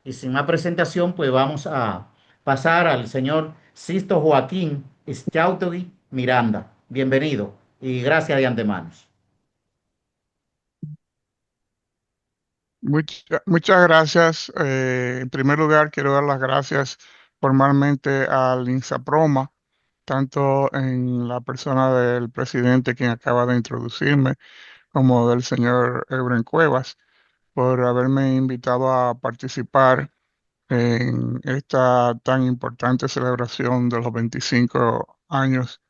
Y sin más presentación, pues vamos a pasar al señor Sisto Joaquín Stautegui Miranda. Bienvenido y gracias de antemano. Muchas gracias. En primer lugar, quiero dar las gracias formalmente al INSAPROMA, tanto en la persona del presidente, quien acaba de introducirme, como del señor Euren Cuevas, por haberme invitado a participar en esta tan importante celebración de los 25 años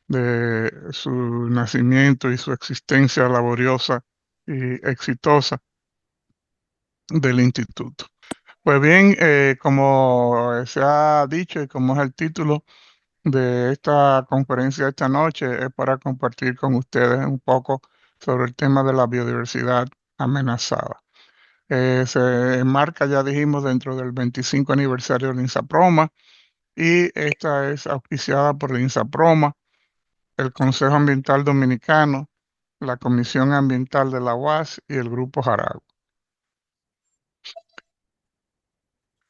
de su nacimiento y su existencia laboriosa y exitosa del instituto. Pues bien, como se ha dicho y como es el título de esta conferencia esta noche, es para compartir con ustedes un poco sobre el tema de la biodiversidad amenazada. Se enmarca, ya dijimos, dentro del 25 aniversario del INSAPROMA y esta es auspiciada por el INSAPROMA, el Consejo Ambiental Dominicano, la Comisión Ambiental de la UAS y el Grupo Jaragua.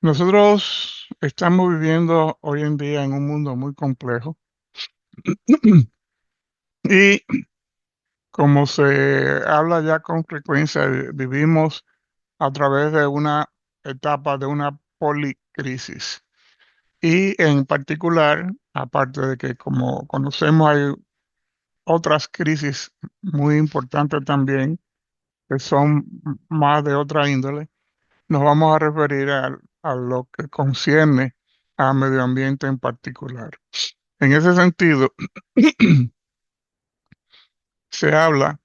Nosotros estamos viviendo hoy en día en un mundo muy complejo y como se habla ya con frecuencia, vivimos a través de una etapa de una policrisis. Y en particular, aparte de que como conocemos hay otras crisis muy importantes también, que son más de otra índole, nos vamos a referir a lo que concierne a medio ambiente en particular. En ese sentido, se habla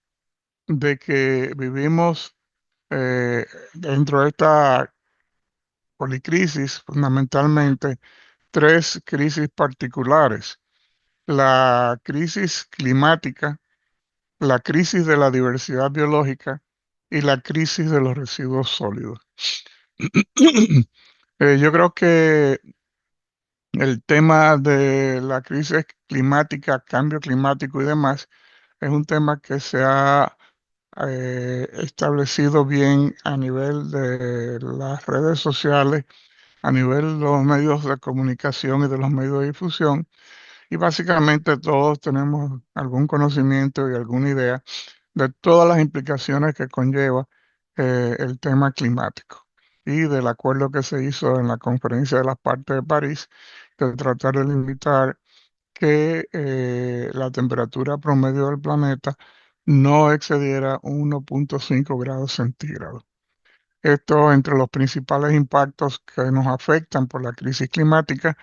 de que vivimos dentro de esta policrisis fundamentalmente tres crisis particulares: la crisis climática, la crisis de la diversidad biológica y la crisis de los residuos sólidos. Yo creo que el tema de la crisis climática, cambio climático y demás es un tema que se ha establecido bien a nivel de las redes sociales, a nivel de los medios de comunicación y de los medios de difusión. Y básicamente todos tenemos algún conocimiento y alguna idea de todas las implicaciones que conlleva el tema climático y del acuerdo que se hizo en la Conferencia de las Partes de París de tratar de limitar que la temperatura promedio del planeta no excediera 1,5 grados centígrados. Esto, entre los principales impactos que nos afectan por la crisis climática,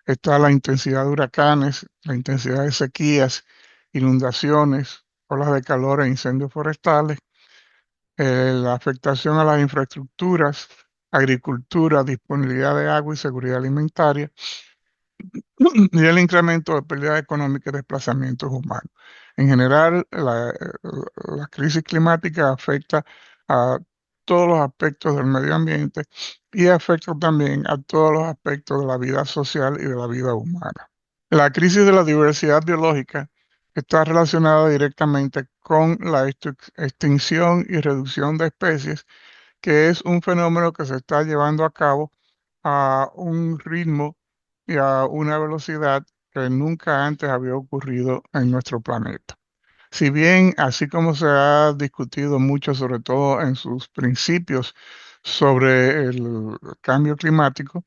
está la intensidad de huracanes, la intensidad de sequías, inundaciones, olas de calor e incendios forestales, la afectación a las infraestructuras, agricultura, disponibilidad de agua y seguridad alimentaria, y el incremento de pérdidas económicas y desplazamientos humanos. En general, la crisis climática afecta a todos los aspectos del medio ambiente y afecta también a todos los aspectos de la vida social y de la vida humana. La crisis de la diversidad biológica está relacionada directamente con la extinción y reducción de especies, que es un fenómeno que se está llevando a cabo a un ritmo y a una velocidad que nunca antes había ocurrido en nuestro planeta. Si bien, así como se ha discutido mucho, sobre todo en sus principios, sobre el cambio climático,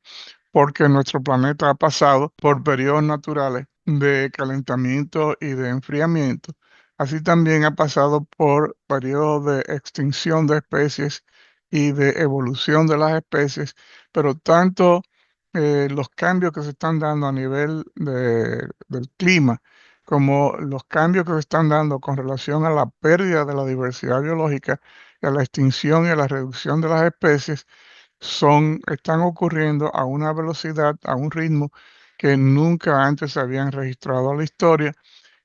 porque nuestro planeta ha pasado por periodos naturales de calentamiento y de enfriamiento, así también ha pasado por periodos de extinción de especies y de evolución de las especies, pero tanto los cambios que se están dando a nivel del clima, como los cambios que se están dando con relación a la pérdida de la diversidad biológica, y a la extinción y a la reducción de las especies, están ocurriendo a una velocidad, a un ritmo que nunca antes se habían registrado en la historia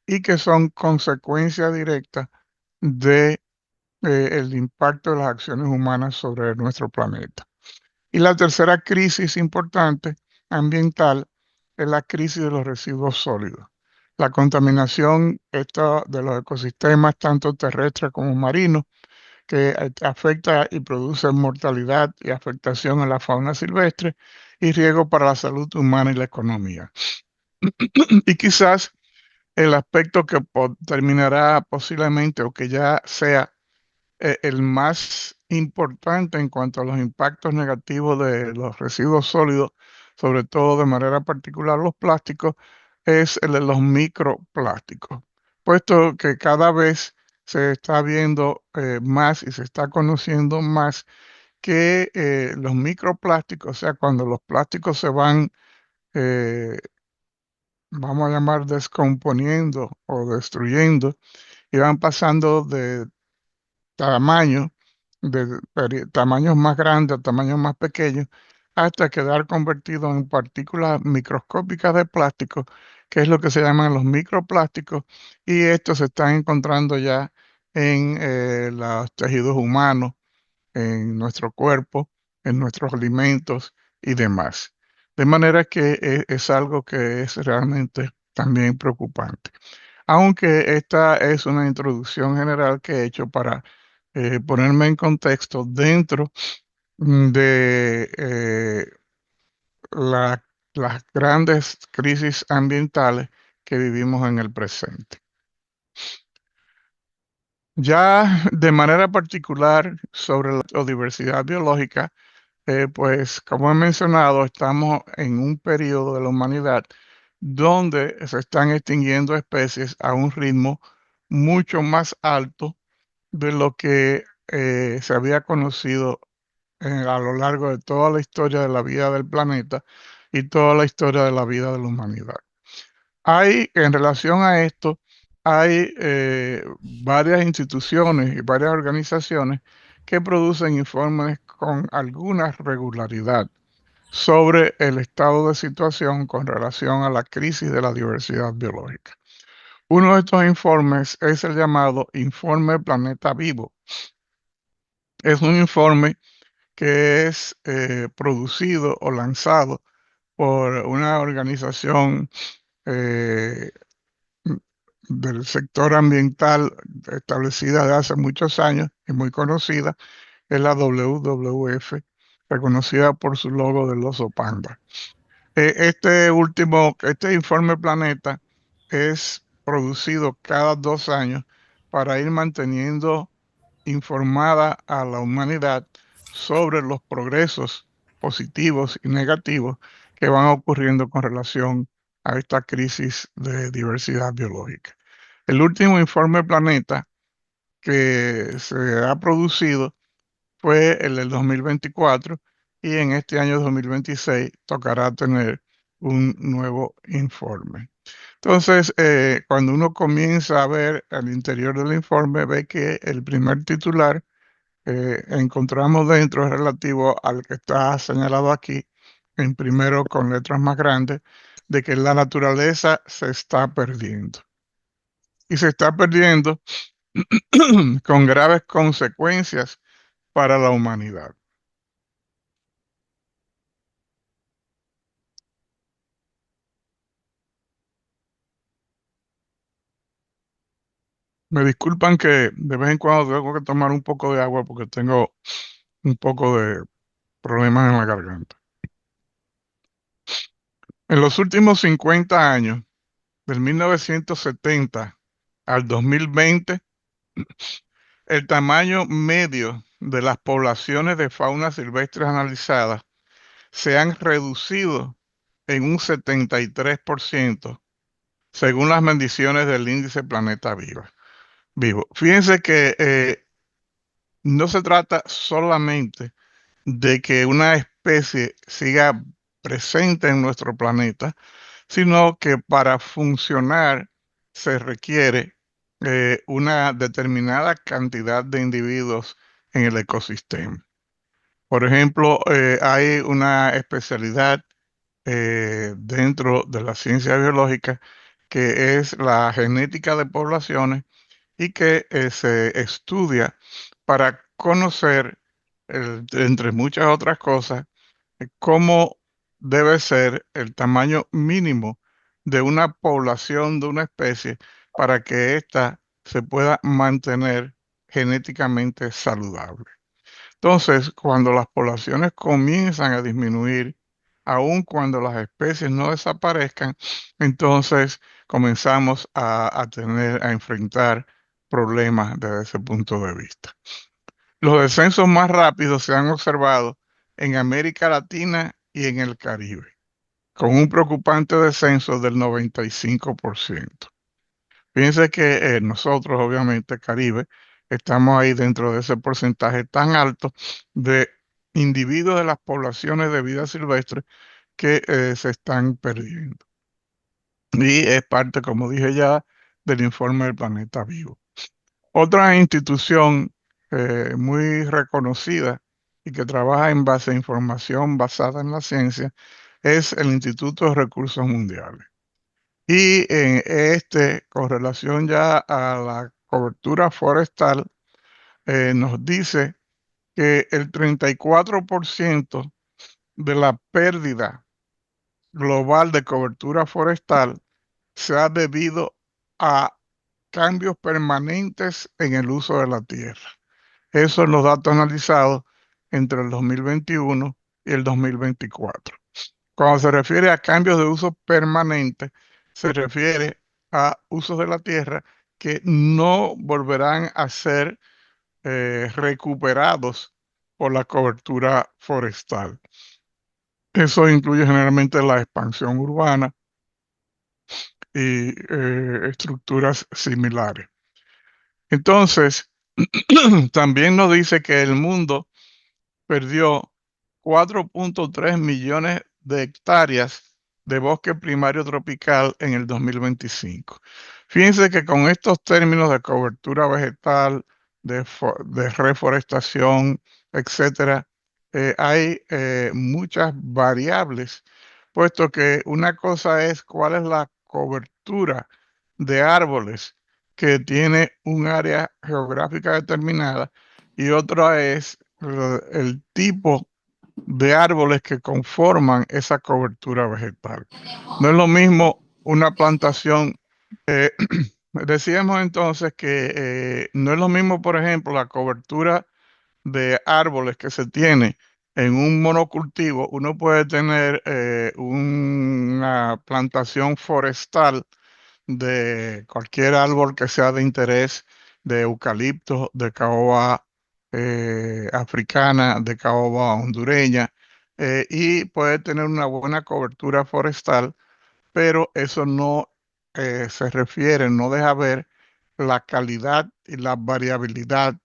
y que son consecuencia directa de el impacto de las acciones humanas sobre nuestro planeta. Y la tercera crisis importante ambiental es la crisis de los residuos sólidos. La contaminación de los ecosistemas, tanto terrestres como marinos, que afecta y produce mortalidad y afectación en la fauna silvestre y riesgo para la salud humana y la economía. Y quizás el aspecto que terminará posiblemente o que ya sea el más importante en cuanto a los impactos negativos de los residuos sólidos, sobre todo de manera particular los plásticos, es el de los microplásticos, puesto que cada vez se está viendo más y se está conociendo más que los microplásticos, o sea, cuando los plásticos se van, eh, vamos a llamar, descomponiendo o destruyendo y van pasando de tamaño, de tamaños más grandes a tamaños más pequeños, hasta quedar convertido en partículas microscópicas de plástico, que es lo que se llaman los microplásticos, y estos se están encontrando ya en los tejidos humanos, en nuestro cuerpo, en nuestros alimentos y demás. De manera que es algo que es realmente también preocupante. Aunque esta es una introducción general que he hecho para ponerme en contexto dentro de la- las grandes crisis ambientales que vivimos en el presente. Ya de manera particular sobre la biodiversidad biológica, pues como he mencionado, estamos en un periodo de la humanidad donde se están extinguiendo especies a un ritmo mucho más alto de lo que se había conocido a lo largo de toda la historia de la vida del planeta y toda la historia de la vida de la humanidad. En relación a esto, hay varias instituciones y varias organizaciones que producen informes con alguna regularidad sobre el estado de situación con relación a la crisis de la diversidad biológica. Uno de estos informes es el llamado Informe Planeta Vivo. Es un informe que es producido o lanzado por una organización eh, del sector ambiental establecida de hace muchos años y muy conocida, es la WWF, reconocida por su logo del oso panda. Este informe Planeta es producido cada 2 años para ir manteniendo informada a la humanidad sobre los progresos positivos y negativos que van ocurriendo con relación a esta crisis de diversidad biológica. El último informe Planeta que se ha producido fue el del 2024 y en este año 2026 tocará tener un nuevo informe. Entonces, cuando uno comienza a ver el interior del informe, ve que el primer titular encontramos dentro es relativo al que está señalado aquí, en primero con letras más grandes, de que la naturaleza se está perdiendo. Y se está perdiendo con graves consecuencias para la humanidad. Me disculpan que de vez en cuando tengo que tomar un poco de agua porque tengo un poco de problemas en la garganta. En los últimos 50 años, del 1970 al 2020, el tamaño medio de las poblaciones de fauna silvestre analizadas se han reducido en un 73%, según las mediciones del índice Planeta Vivo. Fíjense que no se trata solamente de que una especie siga presente en nuestro planeta, sino que para funcionar se requiere una determinada cantidad de individuos en el ecosistema. Por ejemplo, hay una especialidad dentro de la ciencia biológica que es la genética de poblaciones y que se estudia para conocer, entre muchas otras cosas, cómo debe ser el tamaño mínimo de una población de una especie para que ésta se pueda mantener genéticamente saludable. Entonces, cuando las poblaciones comienzan a disminuir, aun cuando las especies no desaparezcan, entonces comenzamos a enfrentar problemas desde ese punto de vista. Los descensos más rápidos se han observado en América Latina y en el Caribe, con un preocupante descenso del 95%. Fíjense que nosotros, obviamente, Caribe, estamos ahí dentro de ese porcentaje tan alto de individuos de las poblaciones de vida silvestre que se están perdiendo. Y es parte, como dije ya, del informe del planeta vivo. Otra institución muy reconocida y que trabaja en base a información basada en la ciencia es el Instituto de Recursos Mundiales. Y en con relación ya a la cobertura forestal, nos dice que el 34% de la pérdida global de cobertura forestal se ha debido a cambios permanentes en el uso de la tierra. Esos son los datos analizados entre el 2021 y el 2024. Cuando se refiere a cambios de uso permanente, se refiere a usos de la tierra que no volverán a ser recuperados por la cobertura forestal. Eso incluye generalmente la expansión urbana y estructuras similares. Entonces, también nos dice que el mundo perdió 4.3 millones de hectáreas de bosque primario tropical en el 2025. Fíjense que con estos términos de cobertura vegetal, de reforestación, etcétera, hay muchas variables, puesto que una cosa es cuál es la cobertura de árboles que tiene un área geográfica determinada y otra es el tipo de árboles que conforman esa cobertura vegetal. No es lo mismo una plantación. eh, Decíamos entonces que no es lo mismo, por ejemplo, la cobertura de árboles que se tiene en un monocultivo. Uno puede tener una plantación forestal de cualquier árbol que sea de interés, de eucalipto, de caoba africana, de caoba hondureña, y puede tener una buena cobertura forestal, pero eso no se refiere, no deja ver la calidad y la variabilidad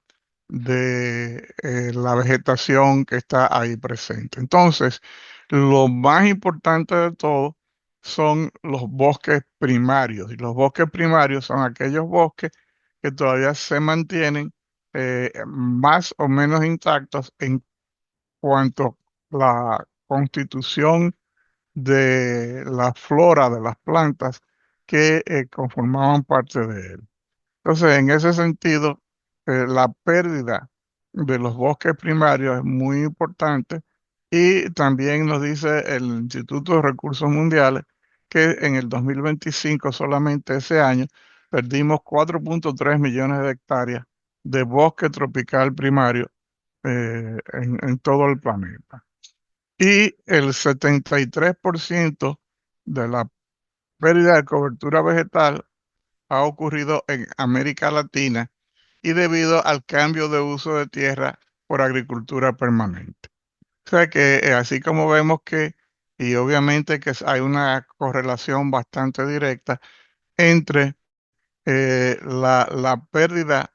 de la vegetación que está ahí presente. Entonces, lo más importante de todo son los bosques primarios. Y los bosques primarios son aquellos bosques que todavía se mantienen más o menos intactos en cuanto a la constitución de la flora de las plantas que conformaban parte de él. Entonces, en ese sentido, la pérdida de los bosques primarios es muy importante y también nos dice el Instituto de Recursos Mundiales que en el 2025, solamente ese año, perdimos 4.3 millones de hectáreas de bosque tropical primario en todo el planeta. Y el 73% de la pérdida de cobertura vegetal ha ocurrido en América Latina y debido al cambio de uso de tierra por agricultura permanente. O sea que así como vemos que, y obviamente que hay una correlación bastante directa entre la pérdida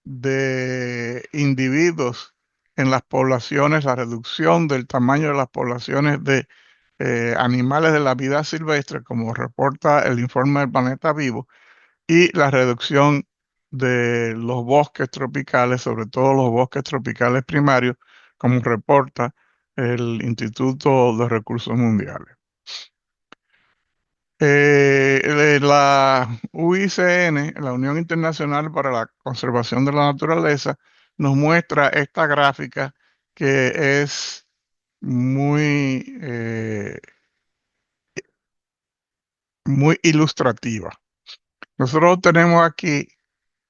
de individuos en las poblaciones, la reducción del tamaño de las poblaciones de animales de la vida silvestre, como reporta el informe del Planeta Vivo, y la reducción de los bosques tropicales, sobre todo los bosques tropicales primarios, como reporta el Instituto de Recursos Mundiales. La UICN, la Unión Internacional para la Conservación de la Naturaleza, nos muestra esta gráfica que es muy ilustrativa. Nosotros tenemos aquí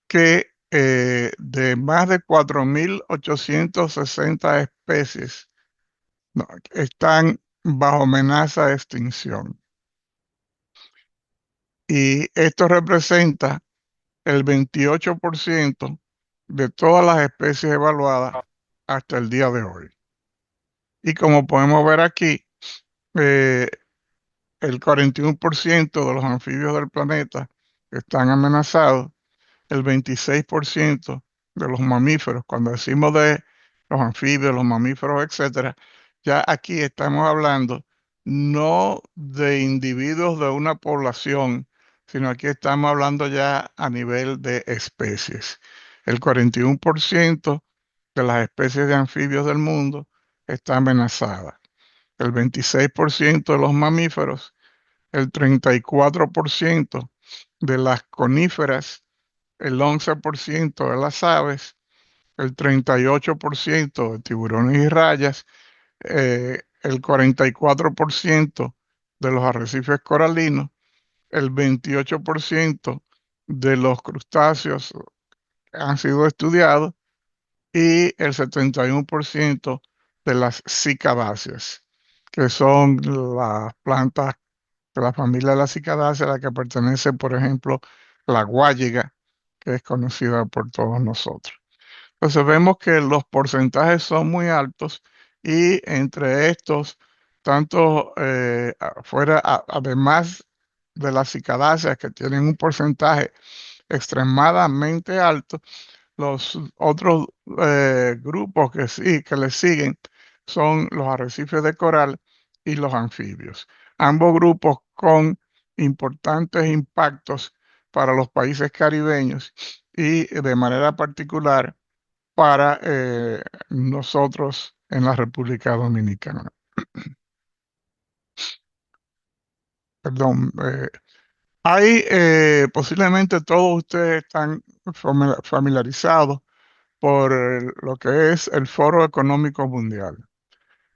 que de más de 4.860 especies, no, están bajo amenaza de extinción. Y esto representa el 28% de todas las especies evaluadas hasta el día de hoy. Y como podemos ver aquí, eh, el 41% de los anfibios del planeta están amenazados, el 26% de los mamíferos, cuando decimos de los anfibios, los mamíferos, etcétera, ya aquí estamos hablando no de individuos de una población, sino aquí estamos hablando ya a nivel de especies. El 41% de las especies de anfibios del mundo está amenazada. El 26% de los mamíferos, el 34% de las coníferas, el 11% de las aves, el 38% de tiburones y rayas, el 44% de los arrecifes coralinos, el 28% de los crustáceos han sido estudiados y el 71% de las cicadáceas, que son las plantas de la familia de las cicadáceas a la que pertenece, por ejemplo, la guayiga, que es conocida por todos nosotros. Entonces vemos que los porcentajes son muy altos y entre estos, tanto además de las cicadáceas que tienen un porcentaje extremadamente alto, los otros grupos que sí, que le siguen son los arrecifes de coral y los anfibios. Ambos grupos con importantes impactos para los países caribeños y de manera particular para nosotros en la República Dominicana. Perdón. Hay posiblemente todos ustedes están familiarizados por lo que es el Foro Económico Mundial,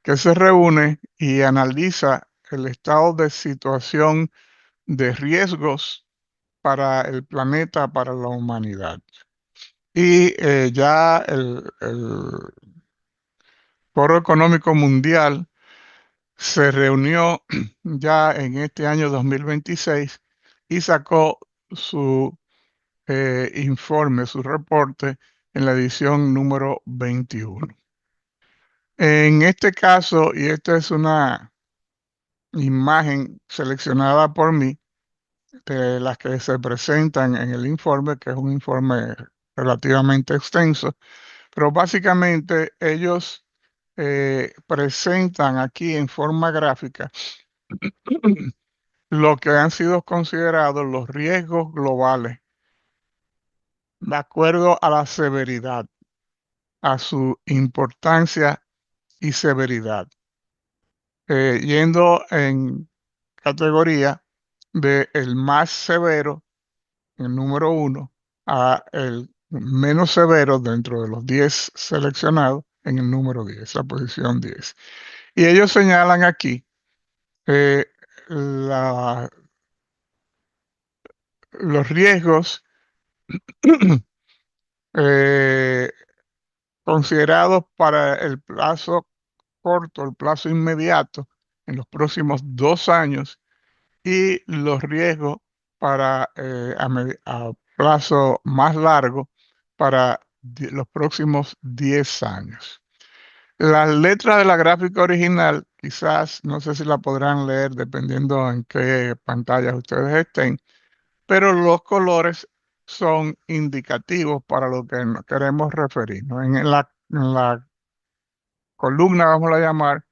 que se reúne y analiza el estado de situación de riesgos para el planeta, para la humanidad. Y ya el Foro Económico Mundial se reunió ya en este año 2026 y sacó su informe, su reporte en la edición número 21. En este caso, y esta es una imagen seleccionada por mí, de las que se presentan en el informe, que es un informe relativamente extenso, pero básicamente ellos presentan aquí en forma gráfica lo que han sido considerados los riesgos globales, de acuerdo a la severidad, a su importancia y severidad, yendo en categoría de el más severo, el número 1, a el menos severo dentro de los 10 seleccionados en el número 10, la posición 10. Y ellos señalan aquí eh, la- los riesgos eh, considerados para el plazo corto, el plazo inmediato, en los próximos 2 años, y los riesgos para a plazo más largo para los próximos 10 años. Las letras de la gráfica original, quizás, no sé si la podrán leer dependiendo en qué pantallas ustedes estén, pero los colores son indicativos para lo que nos queremos referirnos. En la columna, vamos a llamar,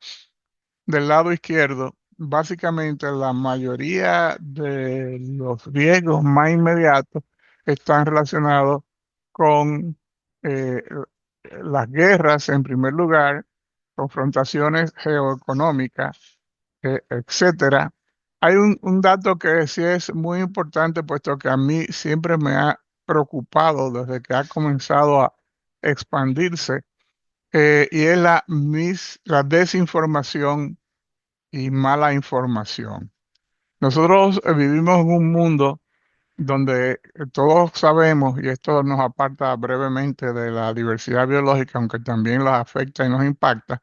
del lado izquierdo, básicamente la mayoría de los riesgos más inmediatos están relacionados con eh, las guerras en primer lugar, confrontaciones geoeconómicas, etcétera. Hay un dato que sí es muy importante, puesto que a mí siempre me ha preocupado desde que ha comenzado a expandirse, y es la desinformación y mala información. Nosotros vivimos en un mundo donde todos sabemos, y esto nos aparta brevemente de la diversidad biológica, aunque también los afecta y nos impacta,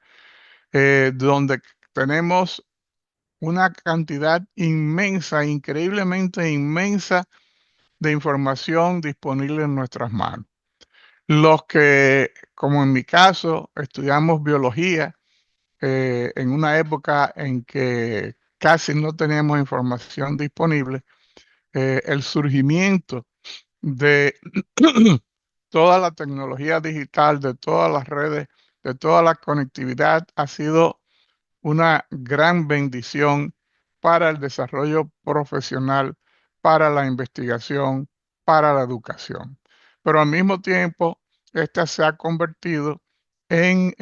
donde tenemos una cantidad inmensa, increíblemente inmensa de información disponible en nuestras manos. Los que, como en mi caso, estudiamos biología en una época en que casi no teníamos información disponible, el surgimiento de toda la tecnología digital, de todas las redes, de toda la conectividad ha sido una gran bendición para el desarrollo profesional, para la investigación, para la educación. Pero al mismo tiempo, esta se ha convertido en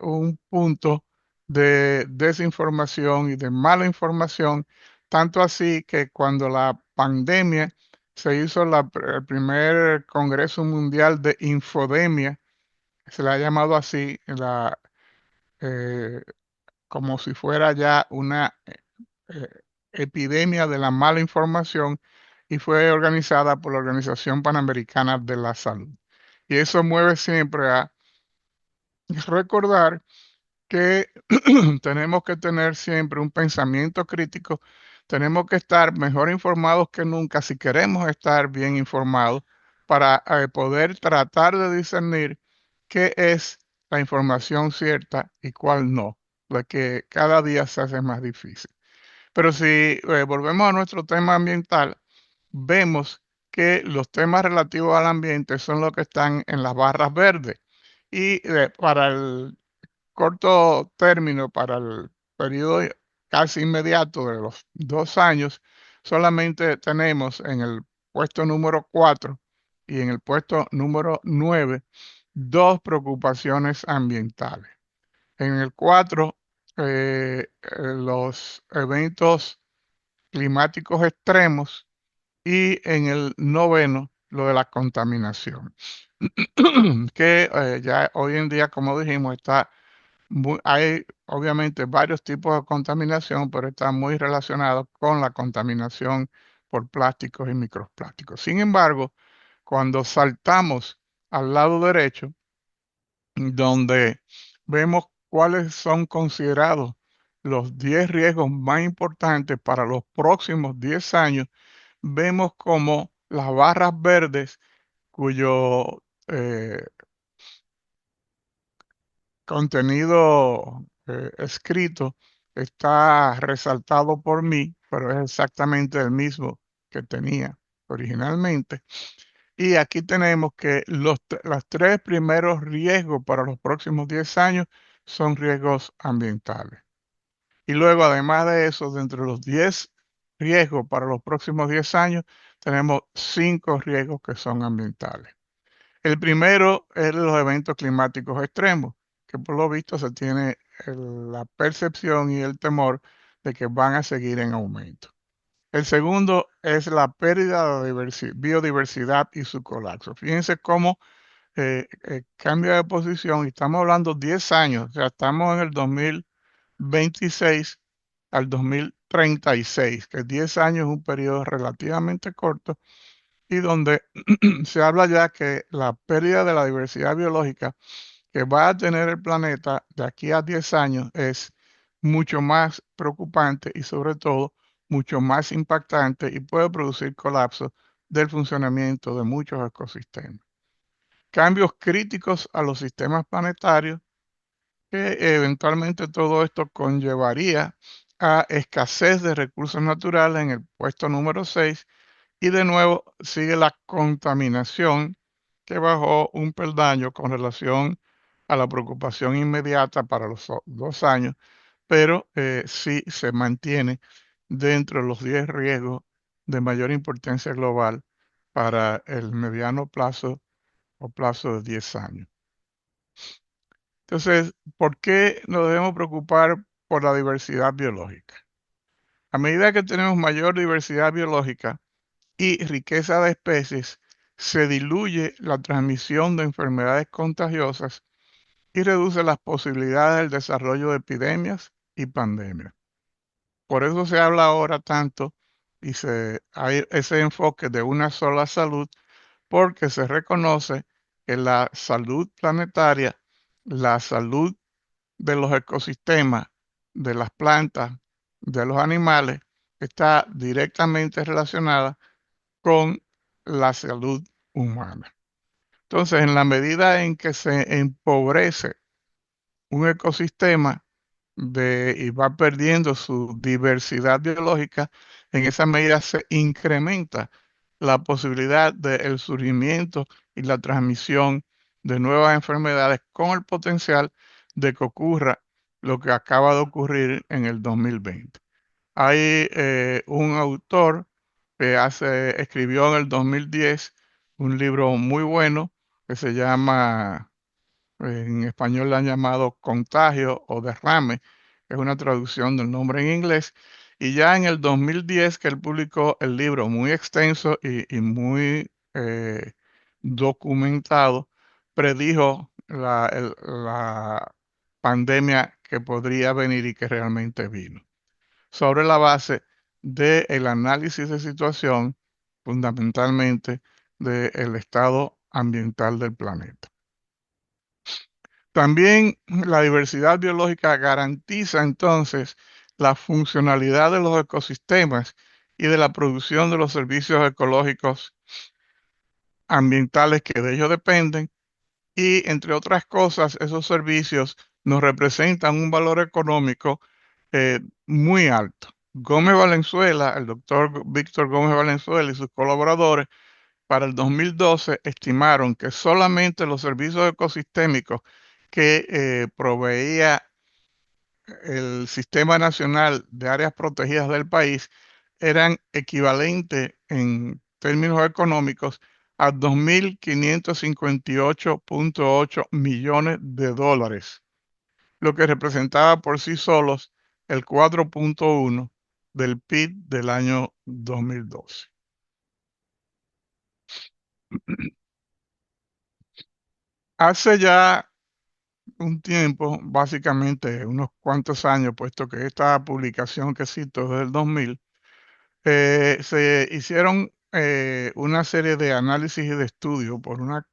un punto de desinformación y de mala información, tanto así que cuando la pandemia se hizo el primer Congreso Mundial de Infodemia, se le ha llamado así, eh, como si fuera ya una eh, epidemia de la mala información y fue organizada por la Organización Panamericana de la Salud. Y eso mueve siempre a recordar que tenemos que tener siempre un pensamiento crítico, tenemos que estar mejor informados que nunca si queremos estar bien informados para poder tratar de discernir qué es la información cierta y cuál no, lo que cada día se hace más difícil. Pero si volvemos a nuestro tema ambiental, vemos que los temas relativos al ambiente son los que están en las barras verdes. Y para el corto término, para el periodo casi inmediato de los 2 años, solamente tenemos en el puesto número 4 y en el puesto número 9 dos preocupaciones ambientales. En el 4, los eventos climáticos extremos y en el noveno, lo de la contaminación, que ya hoy en día, como dijimos, hay obviamente varios tipos de contaminación, pero está muy relacionado con la contaminación por plásticos y microplásticos. Sin embargo, cuando saltamos al lado derecho, donde vemos cuáles son considerados los 10 riesgos más importantes para los próximos 10 años, vemos como las barras verdes, cuyo contenido escrito está resaltado por mí, pero es exactamente el mismo que tenía originalmente. Y aquí tenemos que los tres primeros riesgos para los próximos 10 años son riesgos ambientales. Y luego, además de eso, dentro de los 10 riesgos para los próximos 10 años, tenemos 5 riesgos que son ambientales. El primero es los eventos climáticos extremos, que por lo visto se tiene la percepción y el temor de que van a seguir en aumento. El segundo es la pérdida de biodiversidad y su colapso. Fíjense cómo cambia de posición y estamos hablando 10 años, o sea, estamos en el 2026 al 2036, que 10 años es un periodo relativamente corto y donde se habla ya que la pérdida de la diversidad biológica que va a tener el planeta de aquí a 10 años es mucho más preocupante y sobre todo mucho más impactante y puede producir colapso del funcionamiento de muchos ecosistemas. Cambios críticos a los sistemas planetarios que eventualmente todo esto conllevaría a escasez de recursos naturales en el puesto número 6 y de nuevo sigue la contaminación que bajó un peldaño con relación a la preocupación inmediata para los 2 años, pero sí se mantiene dentro de los 10 riesgos de mayor importancia global para el mediano plazo o plazo de 10 años. Entonces, ¿por qué nos debemos preocupar por la diversidad biológica? A medida que tenemos mayor diversidad biológica, y riqueza de especies, se diluye la transmisión de enfermedades contagiosas y reduce las posibilidades del desarrollo de epidemias y pandemias. Por eso se habla ahora tanto hay ese enfoque de una sola salud porque se reconoce que la salud planetaria, la salud de los ecosistemas, de las plantas, de los animales, está directamente relacionada con la salud humana. Entonces, en la medida en que se empobrece un ecosistema y va perdiendo su diversidad biológica, en esa medida se incrementa la posibilidad del surgimiento y la transmisión de nuevas enfermedades con el potencial de que ocurra lo que acaba de ocurrir en el 2020. Hay un autor que escribió en el 2010 un libro muy bueno que se llama, en español lo han llamado Contagio o Derrame, es una traducción del nombre en inglés, y ya en el 2010 que él publicó el libro muy extenso y muy documentado, predijo la pandemia que podría venir y que realmente vino sobre la base del análisis de situación, fundamentalmente del estado ambiental del planeta. También la diversidad biológica garantiza entonces la funcionalidad de los ecosistemas y de la producción de los servicios ecológicos ambientales que de ellos dependen y, entre otras cosas, esos servicios nos representan un valor económico muy alto. Gómez Valenzuela, el doctor Víctor Gómez Valenzuela y sus colaboradores, para el 2012 estimaron que solamente los servicios ecosistémicos que proveía el Sistema Nacional de Áreas Protegidas del país eran equivalentes en términos económicos a 2.558.8 millones de dólares, lo que representaba por sí solos el 4.1 del PIB del año 2012. Hace ya un tiempo, básicamente unos cuantos años, puesto que esta publicación que cito es del 2000, se hicieron una serie de análisis y de estudios por una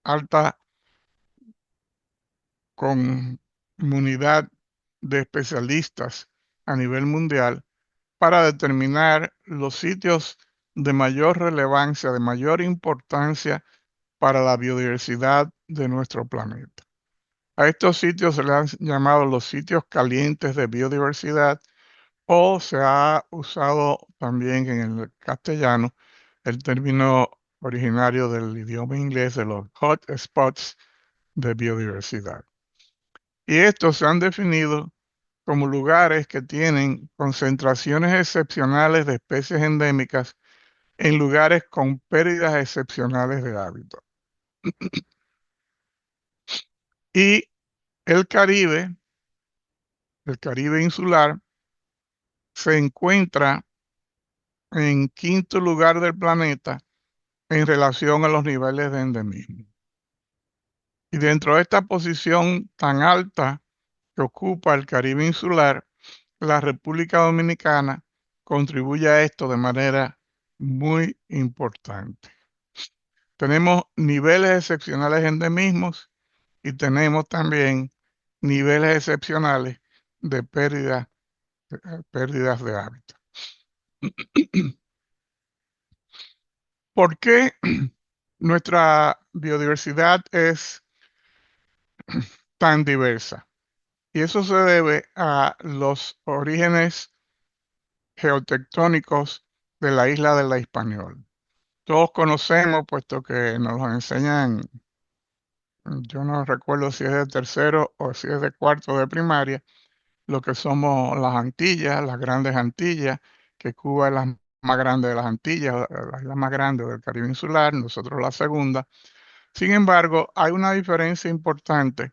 alta comunidad de especialistas a nivel mundial para determinar los sitios de mayor relevancia, de mayor importancia para la biodiversidad de nuestro planeta. A estos sitios se les han llamado los sitios calientes de biodiversidad o se ha usado también en el castellano el término originario del idioma inglés de los hot spots de biodiversidad. Y estos se han definido como lugares que tienen concentraciones excepcionales de especies endémicas en lugares con pérdidas excepcionales de hábitat. Y el Caribe insular, se encuentra en quinto lugar del planeta en relación a los niveles de endemismo. Y dentro de esta posición tan alta que ocupa el Caribe insular, la República Dominicana contribuye a esto de manera muy importante. Tenemos niveles excepcionales de endemismos y tenemos también niveles excepcionales de pérdidas de hábitat. ¿Por qué nuestra biodiversidad es tan diversa? Y eso se debe a los orígenes geotectónicos de la isla de la Hispaniola. Todos conocemos, puesto que nos lo enseñan, yo no recuerdo si es de tercero o si es de cuarto de primaria, lo que somos las Antillas, las grandes Antillas, que Cuba es la más grande de las Antillas, la isla más grande del Caribe insular, nosotros la segunda. Sin embargo, hay una diferencia importante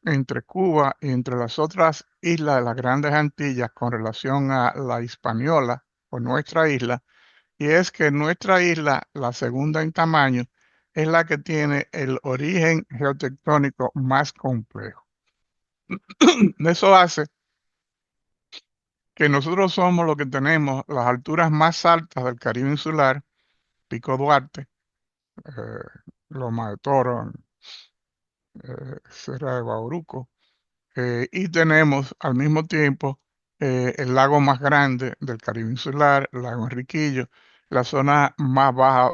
entre Cuba y entre las otras islas de las grandes Antillas con relación a la Hispaniola o nuestra isla, y es que nuestra isla, la segunda en tamaño, es la que tiene el origen geotectónico más complejo. Eso hace que nosotros somos los que tenemos las alturas más altas del Caribe insular, Pico Duarte, eh, Loma de Toro, Sierra de Bauruco, y tenemos al mismo tiempo el lago más grande del Caribe insular, el lago Enriquillo, la zona más baja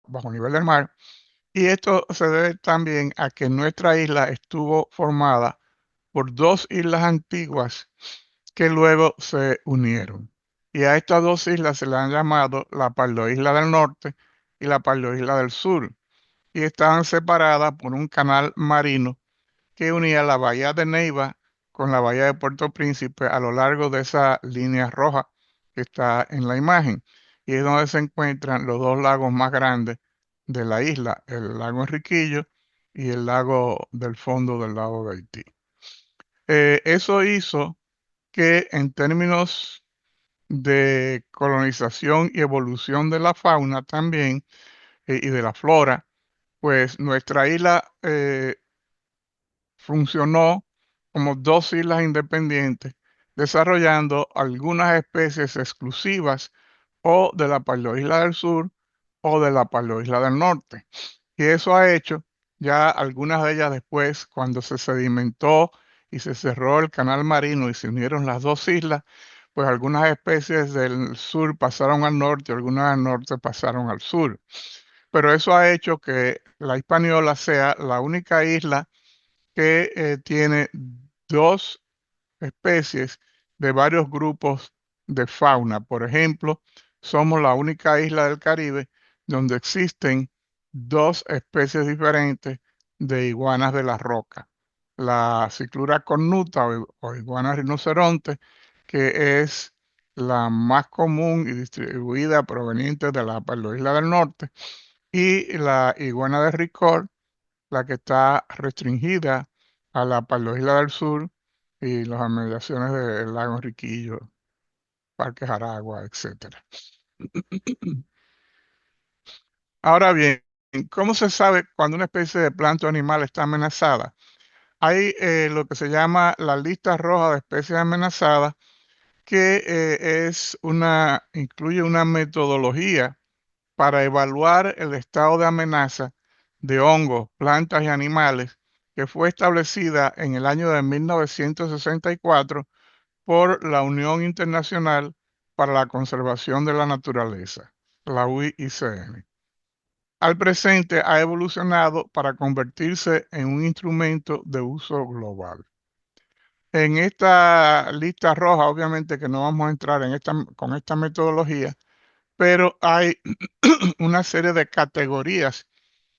bajo nivel del mar. Y esto se debe también a que nuestra isla estuvo formada por dos islas antiguas que luego se unieron. Y a estas dos islas se le han llamado la Isla del Norte y la Isla del Sur. Y estaban separadas por un canal marino que unía la bahía de Neiva con la bahía de Puerto Príncipe a lo largo de esa línea roja que está en la imagen. Y es donde se encuentran los dos lagos más grandes de la isla, el lago Enriquillo y el lago del fondo del lago de Haití. Eso hizo que en términos de colonización y evolución de la fauna también y de la flora, pues nuestra isla funcionó como dos islas independientes, desarrollando algunas especies exclusivas o de la Isla del Sur o de la Isla del Norte. Y eso ha hecho ya algunas de ellas después, cuando se sedimentó y se cerró el canal marino y se unieron las dos islas, pues algunas especies del sur pasaron al norte y algunas del norte pasaron al sur. Pero eso ha hecho que la Hispaniola sea la única isla que tiene dos especies de varios grupos de fauna. Por ejemplo, somos la única isla del Caribe donde existen dos especies diferentes de iguanas de la roca. La ciclura cornuta o iguana rinoceronte, que es la más común y distribuida proveniente de la isla del norte, y la iguana de Ricord, la que está restringida a la Isla del Sur y las inmediaciones del lago Enriquillo, Parque Jaragua, etcétera. Ahora bien, ¿cómo se sabe cuando una especie de planta o animal está amenazada? Hay lo que se llama la lista roja de especies amenazadas, que incluye una metodología para evaluar el estado de amenaza de hongos, plantas y animales, que fue establecida en el año de 1964 por la Unión Internacional para la Conservación de la Naturaleza, la UICN. Al presente ha evolucionado para convertirse en un instrumento de uso global. En esta lista roja, obviamente que no vamos a entrar con esta metodología, pero hay una serie de categorías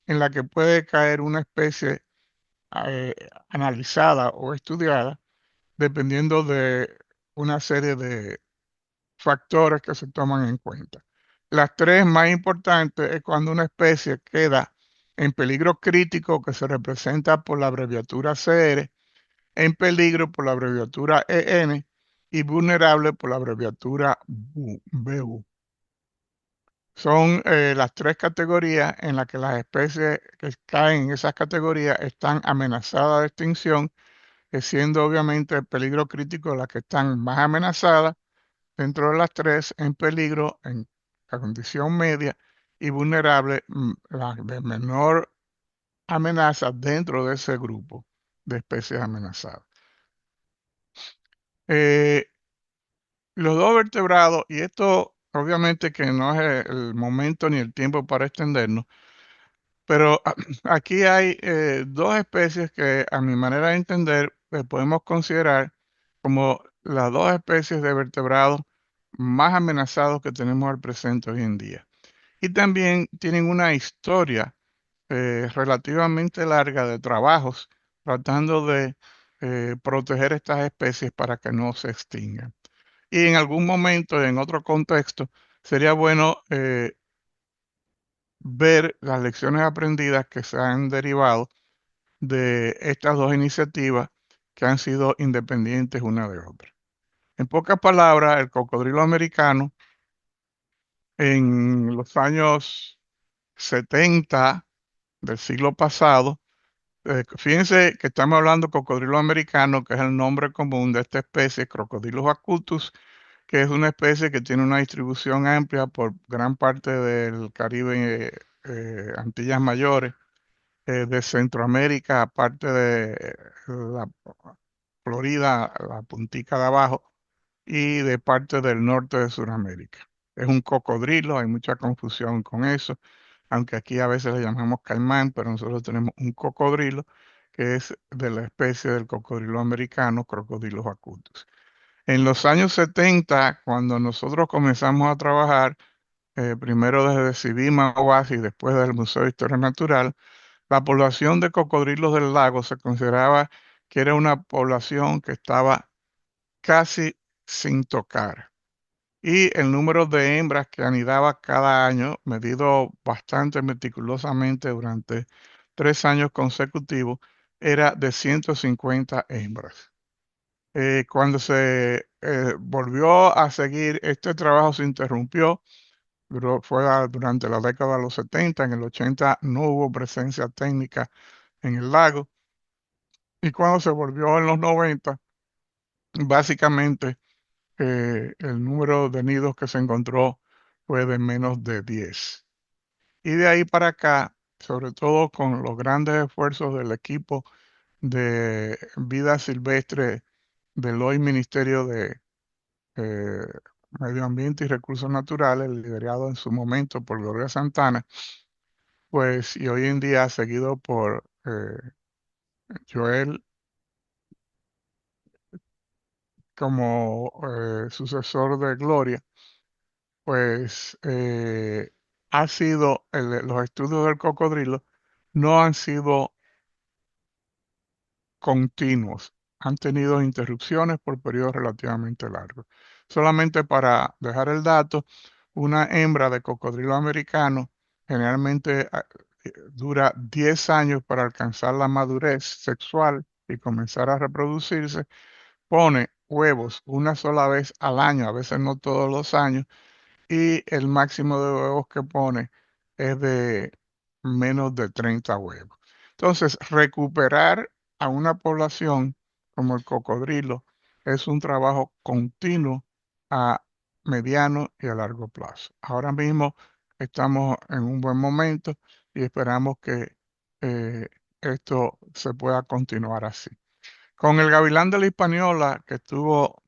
en la que puede caer una especie eh, analizada o estudiada dependiendo de una serie de factores que se toman en cuenta. Las tres más importantes es cuando una especie queda en peligro crítico, que se representa por la abreviatura CR, en peligro por la abreviatura EN y vulnerable por la abreviatura BU. Son las tres categorías en las que las especies que caen en esas categorías están amenazadas de extinción, siendo obviamente el peligro crítico las que están más amenazadas, dentro de las tres en peligro en la condición media y vulnerable, la de menor amenaza dentro de ese grupo de especies amenazadas. Eh, los dos vertebrados, y esto obviamente que no es el momento ni el tiempo para extendernos, pero aquí hay dos especies que a mi manera de entender podemos considerar como las dos especies de vertebrados más amenazados que tenemos al presente hoy en día. Y también tienen una historia relativamente larga de trabajos tratando de proteger estas especies para que no se extingan. Y en algún momento, en otro contexto, sería bueno ver las lecciones aprendidas que se han derivado de estas dos iniciativas que han sido independientes una de otra. En pocas palabras, el cocodrilo americano en los años 70 del siglo pasado, fíjense que estamos hablando de cocodrilo americano, que es el nombre común de esta especie, Crocodylus acutus, que es una especie que tiene una distribución amplia por gran parte del Caribe, Antillas Mayores, de Centroamérica, aparte de la Florida, la puntica de abajo, y de parte del norte de Sudamérica. Es un cocodrilo, hay mucha confusión con eso, aunque aquí a veces le llamamos caimán, pero nosotros tenemos un cocodrilo que es de la especie del cocodrilo americano, Crocodylus acutus. En los años 70, cuando nosotros comenzamos a trabajar, primero desde Cibima Oasis y después del Museo de Historia Natural, la población de cocodrilos del lago se consideraba que era una población que estaba casi sin tocar. Y el número de hembras que anidaba cada año, medido bastante meticulosamente durante 3 años consecutivos, era de 150 hembras. Cuando se volvió a seguir, este trabajo se interrumpió, durante la década de los 70. En el 80 no hubo presencia técnica en el lago, y cuando se volvió en los 90, básicamente el número de nidos que se encontró fue de menos de 10. Y de ahí para acá, sobre todo con los grandes esfuerzos del equipo de vida silvestre del hoy Ministerio de eh, Medio Ambiente y Recursos Naturales, liderado en su momento por Gloria Santana, pues y hoy en día seguido por Joel como sucesor de Gloria, pues los estudios del cocodrilo no han sido continuos, han tenido interrupciones por periodos relativamente largos. Solamente para dejar el dato, una hembra de cocodrilo americano generalmente dura 10 años para alcanzar la madurez sexual y comenzar a reproducirse. Pone huevos una sola vez al año, a veces no todos los años, y el máximo de huevos que pone es de menos de 30 huevos. Entonces, recuperar a una población como el cocodrilo es un trabajo continuo a mediano y a largo plazo. Ahora mismo estamos en un buen momento y esperamos que eh, esto se pueda continuar así. Con el gavilán de la Hispaniola, que estuvo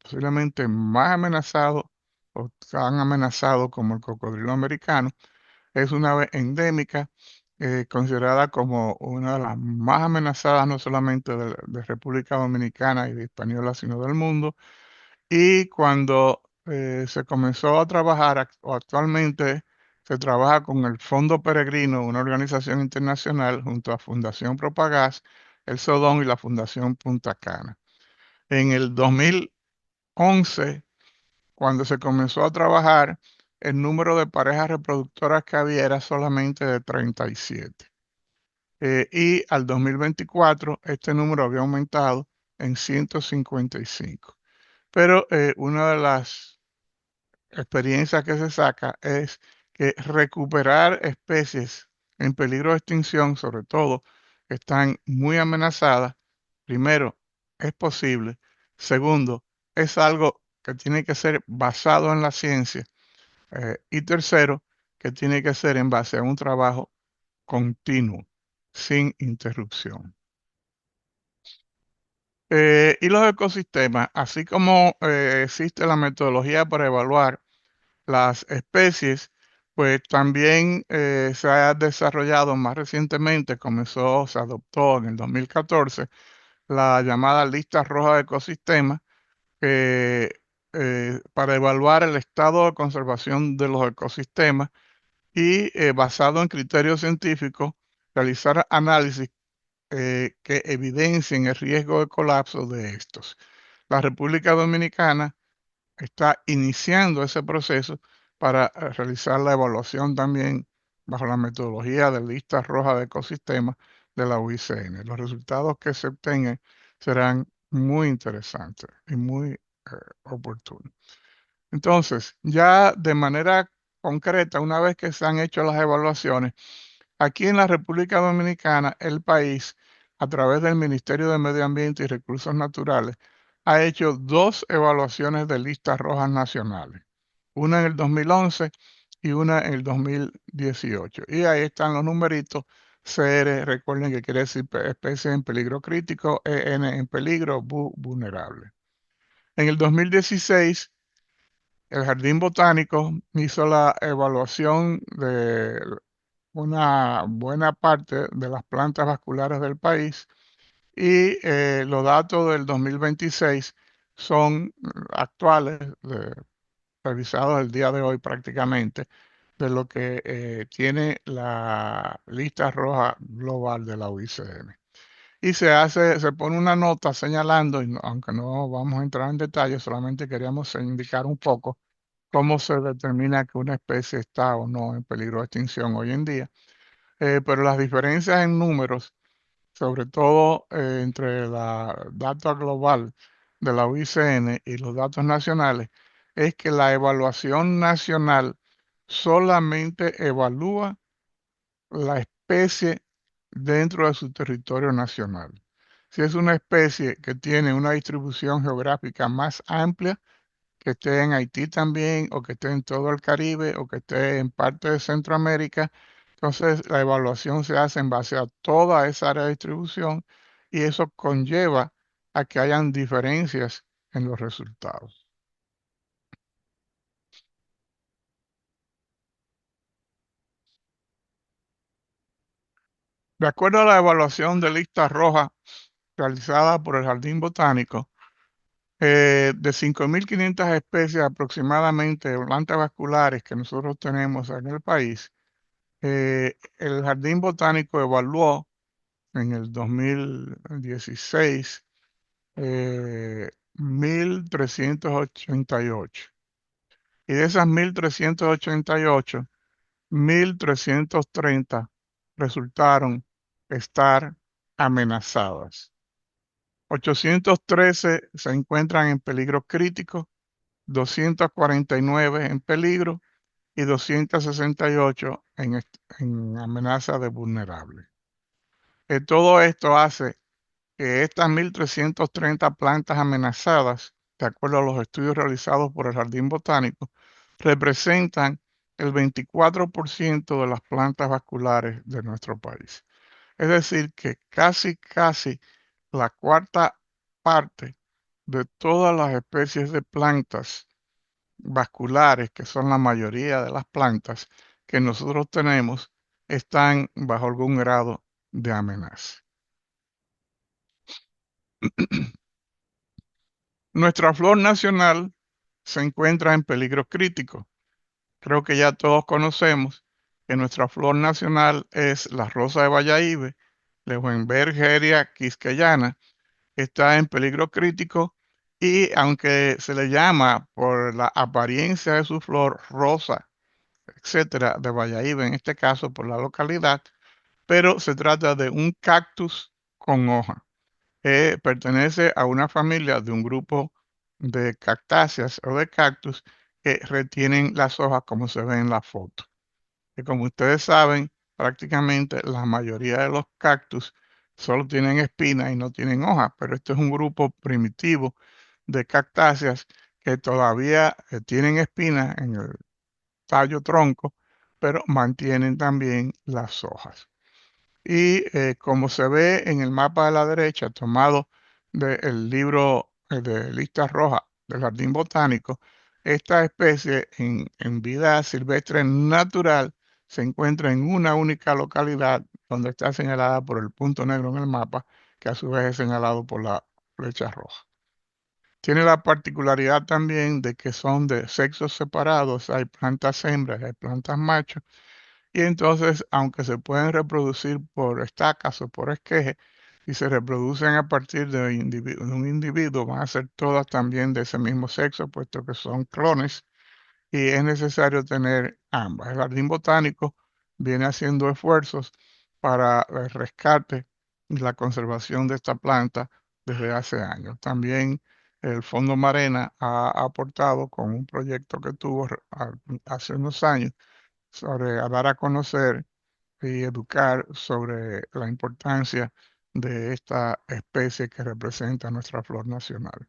posiblemente más amenazado o tan amenazado como el cocodrilo americano, es una ave endémica, considerada como una de las más amenazadas no solamente de República Dominicana y de Hispaniola, sino del mundo. Y cuando se comenzó a trabajar, o actualmente se trabaja con el Fondo Peregrino, una organización internacional, junto a Fundación Propagás, el Sodón y la Fundación Punta Cana. En el 2011, cuando se comenzó a trabajar, el número de parejas reproductoras que había era solamente de 37. Y al 2024, este número había aumentado en 155. Pero una de las experiencias que se saca es que recuperar especies en peligro de extinción, sobre todo que están muy amenazadas, primero, es posible. Segundo, es algo que tiene que ser basado en la ciencia. Y tercero, que tiene que ser en base a un trabajo continuo, sin interrupción. Y los ecosistemas, así como existe la metodología para evaluar las especies, pues también se ha desarrollado más recientemente, se adoptó en el 2014, la llamada lista roja de ecosistemas, para evaluar el estado de conservación de los ecosistemas y basado en criterios científicos, realizar análisis que evidencien el riesgo de colapso de estos. La República Dominicana está iniciando ese proceso para realizar la evaluación también bajo la metodología de lista roja de ecosistemas de la UICN. Los resultados que se obtengan serán muy interesantes y muy oportunos. Entonces, ya de manera concreta, una vez que se han hecho las evaluaciones, aquí en la República Dominicana, el país, a través del Ministerio de Medio Ambiente y Recursos Naturales, ha hecho dos evaluaciones de listas rojas nacionales, una en el 2011 y una en el 2018. Y ahí están los numeritos. CR, recuerden que quiere decir especie en peligro crítico, EN en peligro, vulnerable. En el 2016, el Jardín Botánico hizo la evaluación de una buena parte de las plantas vasculares del país y los datos del 2026 son actuales, revisados el día de hoy prácticamente, de lo que tiene la lista roja global de la UICN. Y se pone una nota señalando, y aunque no vamos a entrar en detalle, solamente queríamos indicar un poco cómo se determina que una especie está o no en peligro de extinción hoy en día. Pero las diferencias en números, sobre todo entre la data global de la UICN y los datos nacionales, es que la evaluación nacional solamente evalúa la especie dentro de su territorio nacional. Si es una especie que tiene una distribución geográfica más amplia, que esté en Haití también, o que esté en todo el Caribe, o que esté en parte de Centroamérica. Entonces, la evaluación se hace en base a toda esa área de distribución y eso conlleva a que hayan diferencias en los resultados. De acuerdo a la evaluación de lista roja realizada por el Jardín Botánico, de 5.500 especies aproximadamente de plantas vasculares que nosotros tenemos en el país, el Jardín Botánico evaluó en el 2016 1.388. Y de esas 1.388, 1.330 resultaron estar amenazadas. 813 se encuentran en peligro crítico, 249 en peligro y 268 en amenaza de vulnerable. Todo esto hace que estas 1.330 plantas amenazadas, de acuerdo a los estudios realizados por el Jardín Botánico, representan el 24% de las plantas vasculares de nuestro país. Es decir, que casi la cuarta parte de todas las especies de plantas vasculares, que son la mayoría de las plantas que nosotros tenemos, están bajo algún grado de amenaza. Nuestra flor nacional se encuentra en peligro crítico. Creo que ya todos conocemos que nuestra flor nacional es la rosa de Valladolid, Leeuwenbergia quisqueyana, está en peligro crítico y aunque se le llama por la apariencia de su flor rosa, etcétera, de Valladolid, en este caso por la localidad, pero se trata de un cactus con hoja. Pertenece a una familia de un grupo de cactáceas o de cactus que retienen las hojas como se ve en la foto. Y como ustedes saben, prácticamente la mayoría de los cactus solo tienen espinas y no tienen hojas, pero este es un grupo primitivo de cactáceas que todavía tienen espinas en el tallo tronco, pero mantienen también las hojas. Y como se ve en el mapa de la derecha, tomado del libro de listas rojas del Jardín Botánico, esta especie en vida silvestre natural se encuentra en una única localidad donde está señalada por el punto negro en el mapa, que a su vez es señalado por la flecha roja. Tiene la particularidad también de que son de sexos separados, hay plantas hembras y hay plantas machos, y entonces, aunque se pueden reproducir por estacas o por esqueje, y se reproducen a partir de un individuo, van a ser todas también de ese mismo sexo, puesto que son clones, y es necesario tener ambas. El Jardín Botánico viene haciendo esfuerzos para el rescate y la conservación de esta planta desde hace años. También el Fondo Marena ha aportado con un proyecto que tuvo hace unos años sobre a dar a conocer y educar sobre la importancia de esta especie que representa nuestra flor nacional.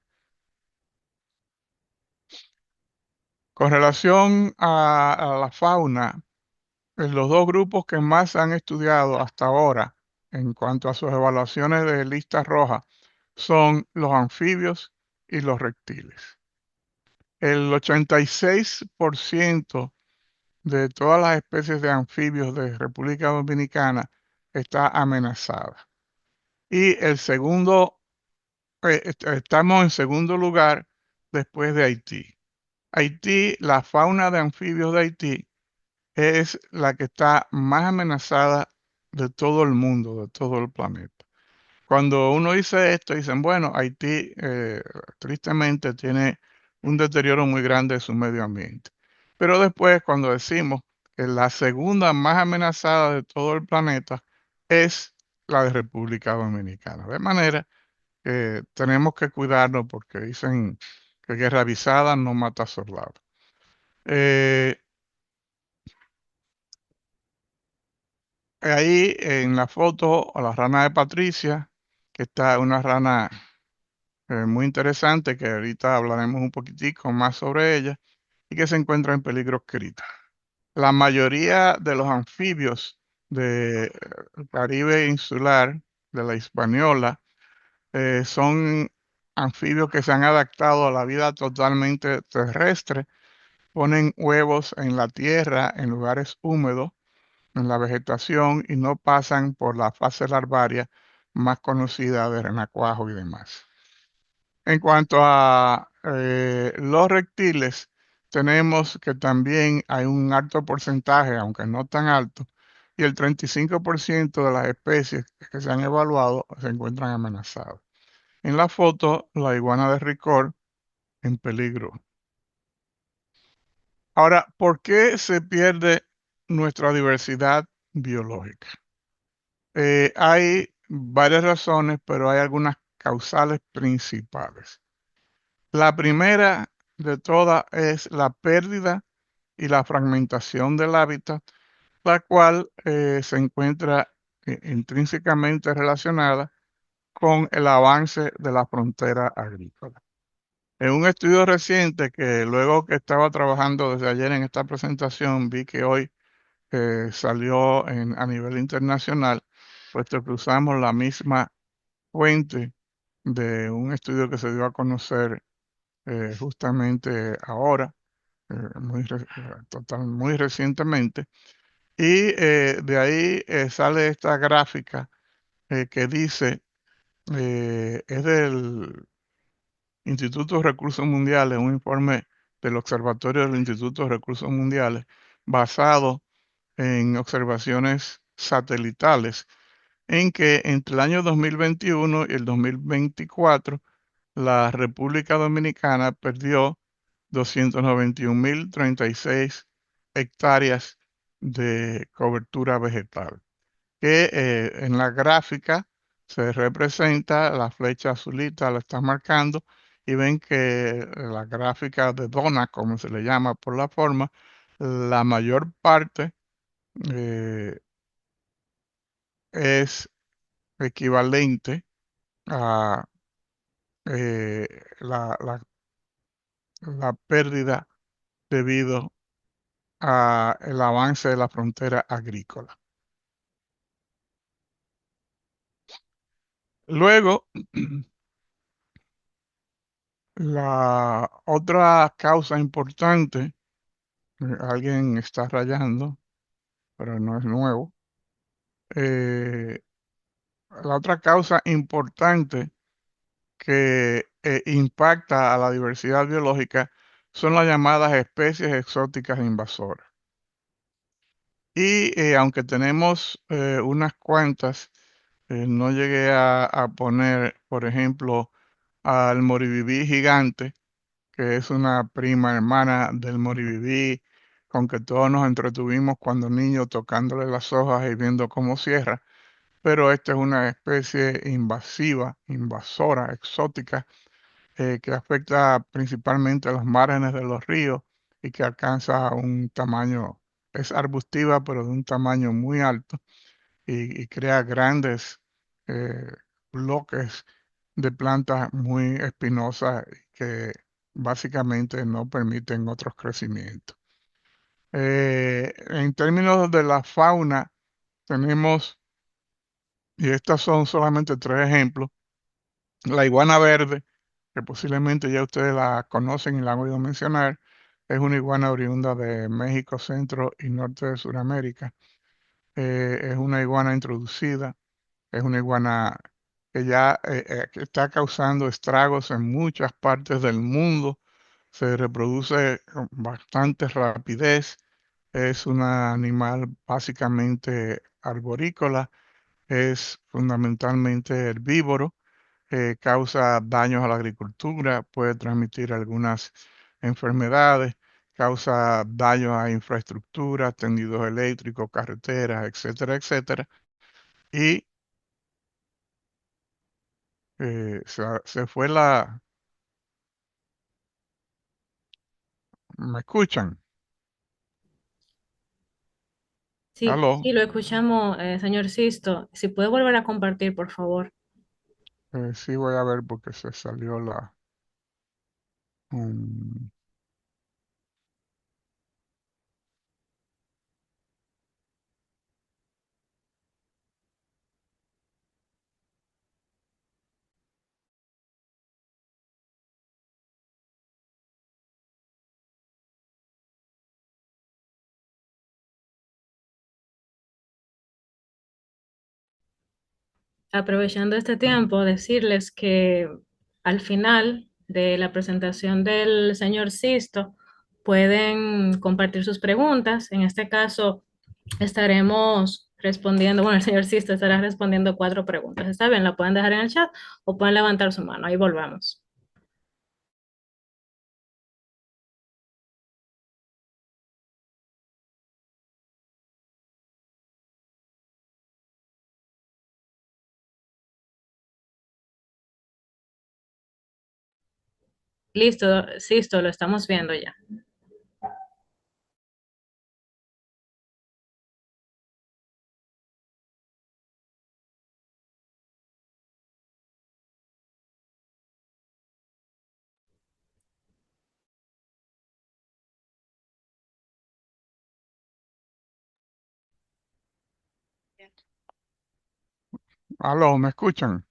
Con relación a la fauna, los dos grupos que más han estudiado hasta ahora en cuanto a sus evaluaciones de lista roja son los anfibios y los reptiles. El 86% de todas las especies de anfibios de República Dominicana está amenazada. Y estamos en segundo lugar después de Haití. Haití, la fauna de anfibios de Haití es la que está más amenazada de todo el mundo, de todo el planeta. Cuando uno dice esto, dicen, bueno, Haití tristemente tiene un deterioro muy grande de su medio ambiente. Pero después, cuando decimos que la segunda más amenazada de todo el planeta es la de República Dominicana. De manera que tenemos que cuidarnos porque dicen que guerra avisada no mata soldado. Eh, Ahí en la foto a la rana de Patricia, que está una rana muy interesante, que ahorita hablaremos un poquitico más sobre ella, y que se encuentra en peligro crítico. La mayoría de los anfibios del Caribe insular, de la Hispaniola, son anfibios que se han adaptado a la vida totalmente terrestre, ponen huevos en la tierra, en lugares húmedos, en la vegetación y no pasan por la fase larvaria más conocida de renacuajo y demás. En cuanto a los reptiles, tenemos que también hay un alto porcentaje, aunque no tan alto, y el 35% de las especies que se han evaluado se encuentran amenazadas. En la foto, la iguana de Ricord en peligro. Ahora, ¿por qué se pierde nuestra diversidad biológica? Hay varias razones, pero hay algunas causales principales. La primera de todas es la pérdida y la fragmentación del hábitat, la cual se encuentra intrínsecamente relacionada con el avance de la frontera agrícola. En un estudio reciente que luego que estaba trabajando desde ayer en esta presentación, vi que hoy salió a nivel internacional, puesto que usamos la misma fuente de un estudio que se dio a conocer justamente ahora, muy recientemente, y de ahí sale esta gráfica que dice, es del Instituto de Recursos Mundiales, un informe del Observatorio del Instituto de Recursos Mundiales, basado en observaciones satelitales, en que entre el año 2021 y el 2024, la República Dominicana perdió 291.036 hectáreas de cobertura vegetal, que en la gráfica se representa, la flecha azulita la está marcando, y ven que la gráfica de dona, como se le llama por la forma, la mayor parte eh, es equivalente a eh, la, la- la pérdida debido al avance de la frontera agrícola. Luego, la otra causa importante, alguien está rayando, pero no es nuevo. eh, la otra causa importante que impacta a la diversidad biológica son las llamadas especies exóticas invasoras. Y aunque tenemos unas cuantas, no llegué a poner, por ejemplo, al moribibí gigante, que es una prima hermana del moribibí, con que todos nos entretuvimos cuando niños tocándole las hojas y viendo cómo cierra, pero esta es una especie invasiva, invasora, exótica, que afecta principalmente a los márgenes de los ríos y que alcanza un tamaño, es arbustiva, pero de un tamaño muy alto y crea grandes eh, bloques de plantas muy espinosas que básicamente no permiten otros crecimientos. En términos de la fauna, tenemos, y estos son solamente tres ejemplos, la iguana verde, que posiblemente ya ustedes la conocen y la han oído mencionar, es una iguana oriunda de México, centro y norte de Sudamérica. Es una iguana introducida, es una iguana que ya que está causando estragos en muchas partes del mundo, se reproduce con bastante rapidez, es un animal básicamente arborícola, es fundamentalmente herbívoro, causa daños a la agricultura, puede transmitir algunas enfermedades, causa daños a infraestructura, tendidos eléctricos, carreteras, etcétera, etcétera. Y se fue la... ¿Me escuchan? Sí, ¿Aló? sí, lo escuchamos, señor Sisto. Si puede volver a compartir, por favor. Sí, voy a ver porque se salió la... um, Aprovechando este tiempo, decirles que al final de la presentación del señor Sisto pueden compartir sus preguntas. En este caso, estaremos respondiendo, bueno, el señor Sisto estará respondiendo cuatro preguntas. Está bien, la pueden dejar en el chat o pueden levantar su mano. Ahí volvemos. Listo, Sisto, lo estamos viendo ya. ¿Aló? ¿Me escuchan?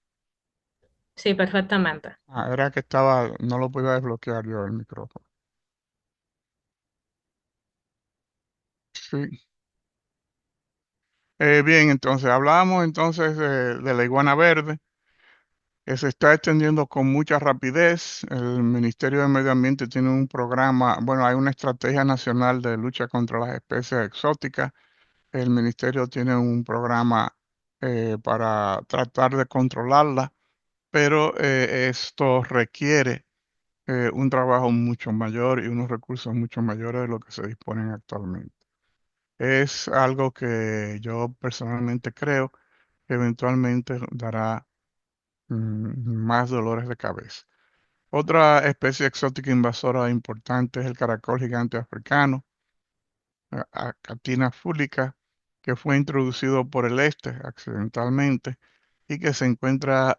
Sí, perfectamente. Era que estaba, no lo podía desbloquear yo el micrófono. Sí. Bien, entonces hablábamos entonces de la iguana verde, que se está extendiendo con mucha rapidez. El Ministerio de Medio Ambiente tiene un programa, bueno, hay una estrategia nacional de lucha contra las especies exóticas. El ministerio tiene un programa para tratar de controlarla, pero esto requiere un trabajo mucho mayor y unos recursos mucho mayores de lo que se disponen actualmente. Es algo que yo personalmente creo que eventualmente dará más dolores de cabeza. Otra especie exótica invasora importante es el caracol gigante africano, Acatina fúlica, que fue introducido por el este accidentalmente y que se encuentra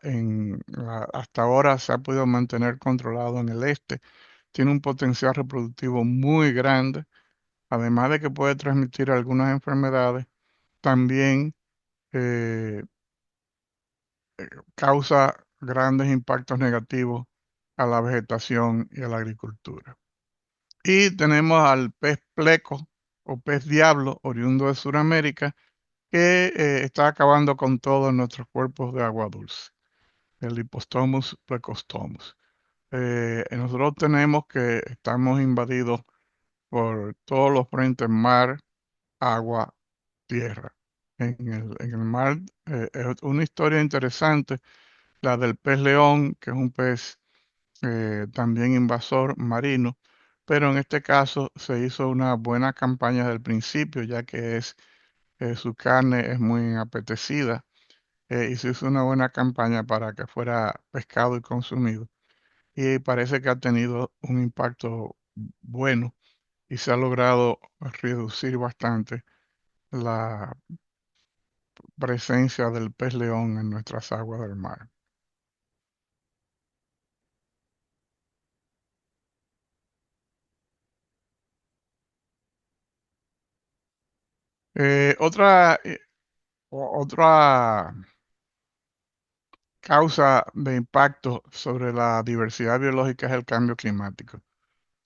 hasta ahora se ha podido mantener controlado en el este. Tiene un potencial reproductivo muy grande, además de que puede transmitir algunas enfermedades, también eh, causa grandes impactos negativos a la vegetación y a la agricultura. Y tenemos al pez pleco o pez diablo, oriundo de Sudamérica, que está acabando con todos nuestros cuerpos de agua dulce, el Hippostomus plecostomus. Nosotros tenemos que estamos invadidos por todos los frentes: mar, agua, tierra. En el mar es una historia interesante, la del pez león, que es un pez también invasor marino, pero en este caso se hizo una buena campaña desde el principio, ya que su carne es muy apetecida, y se hizo una buena campaña para que fuera pescado y consumido. Y parece que ha tenido un impacto bueno y se ha logrado reducir bastante la presencia del pez león en nuestras aguas del mar. Otra causa de impacto sobre la diversidad biológica es el cambio climático.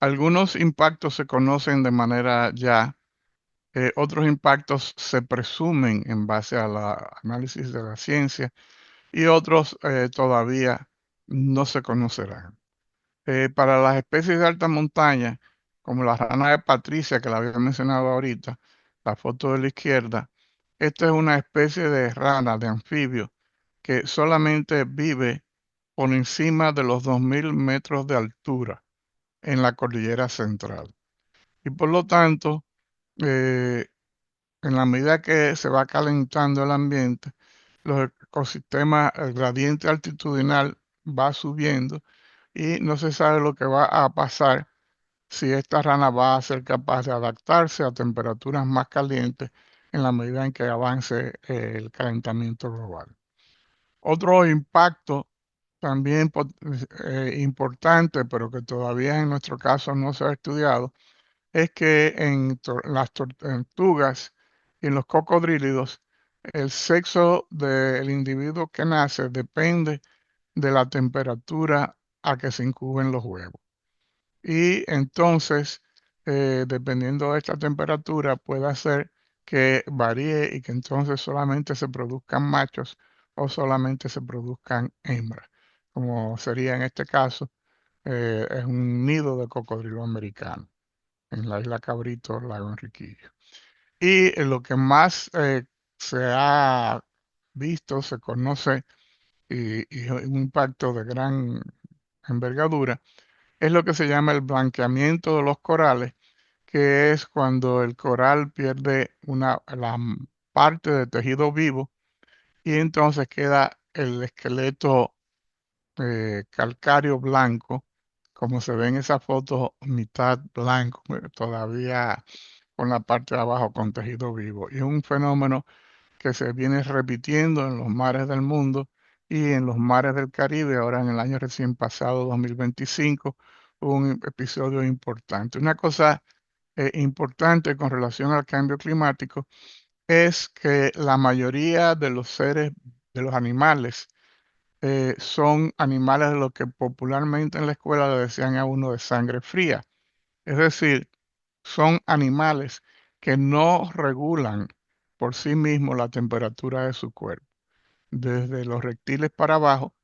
Algunos impactos se conocen de manera ya, otros impactos se presumen en base al análisis de la ciencia y otros todavía no se conocerán. Para las especies de alta montaña, como la rana de Patricia, que la había mencionado ahorita, la foto de la izquierda, esta es una especie de rana, de anfibio, que solamente vive por encima de los 2000 metros de altura en la cordillera central. Y por lo tanto, eh, en la medida que se va calentando el ambiente, los ecosistemas, el gradiente altitudinal va subiendo y no se sabe lo que va a pasar si esta rana va a ser capaz de adaptarse a temperaturas más calientes en la medida en que avance el calentamiento global. Otro impacto también importante, pero que todavía en nuestro caso no se ha estudiado, es que en las tortugas y en los cocodrílidos, el sexo del individuo que nace depende de la temperatura a que se incuben los huevos. Y entonces, dependiendo de esta temperatura, puede hacer que varíe y que entonces solamente se produzcan machos o solamente se produzcan hembras, como sería en este caso, es un nido de cocodrilo americano en la isla Cabrito, lago Enriquillo. Y lo que más se ha visto, se conoce y un impacto de gran envergadura, es lo que se llama el blanqueamiento de los corales, que es cuando el coral pierde la parte de tejido vivo y entonces queda el esqueleto calcáreo blanco, como se ve en esa foto, mitad blanco, todavía con la parte de abajo con tejido vivo. Y es un fenómeno que se viene repitiendo en los mares del mundo y en los mares del Caribe. Ahora en el año recién pasado, 2025, hubo un episodio importante. Una cosa importante con relación al cambio climático es que la mayoría de los seres, de los animales, son animales de lo que popularmente en la escuela le decían a uno de sangre fría. Es decir, son animales que no regulan por sí mismos la temperatura de su cuerpo. Desde los reptiles para abajo,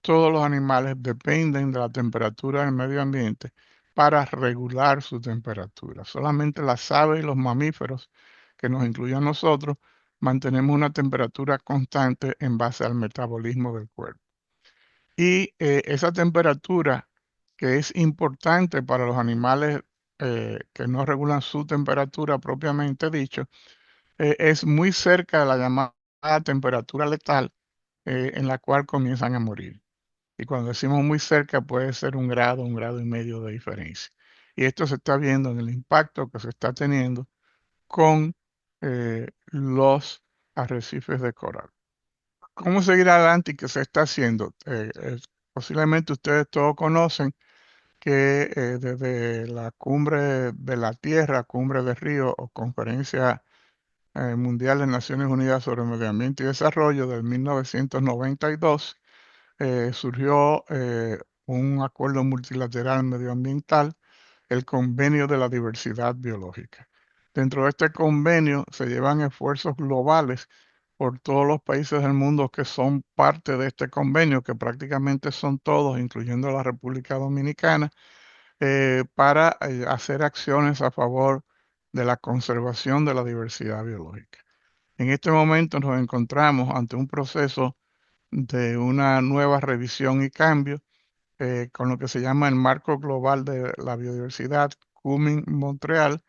todos los animales dependen de la temperatura del medio ambiente para regular su temperatura. Solamente las aves y los mamíferos, que nos incluyen a nosotros, mantenemos una temperatura constante en base al metabolismo del cuerpo. Y esa temperatura, que es importante para los animales que no regulan su temperatura propiamente dicho, es muy cerca de la llamada temperatura letal en la cual comienzan a morir. Y cuando decimos muy cerca puede ser un grado y medio de diferencia. Y esto se está viendo en el impacto que se está teniendo con los arrecifes de coral. ¿Cómo seguir adelante y qué se está haciendo? Posiblemente ustedes todos conocen que desde la cumbre de la Tierra, cumbre de Río o conferencia mundial de Naciones Unidas sobre Medio Ambiente y Desarrollo del 1992, surgió un acuerdo multilateral medioambiental, el Convenio de la Diversidad Biológica. Dentro de este convenio se llevan esfuerzos globales por todos los países del mundo que son parte de este convenio, que prácticamente son todos, incluyendo la República Dominicana, para hacer acciones a favor de la conservación de la diversidad biológica. En este momento nos encontramos ante un proceso de una nueva revisión y cambio con lo que se llama el Marco Global de la Biodiversidad, Kunming-Montreal.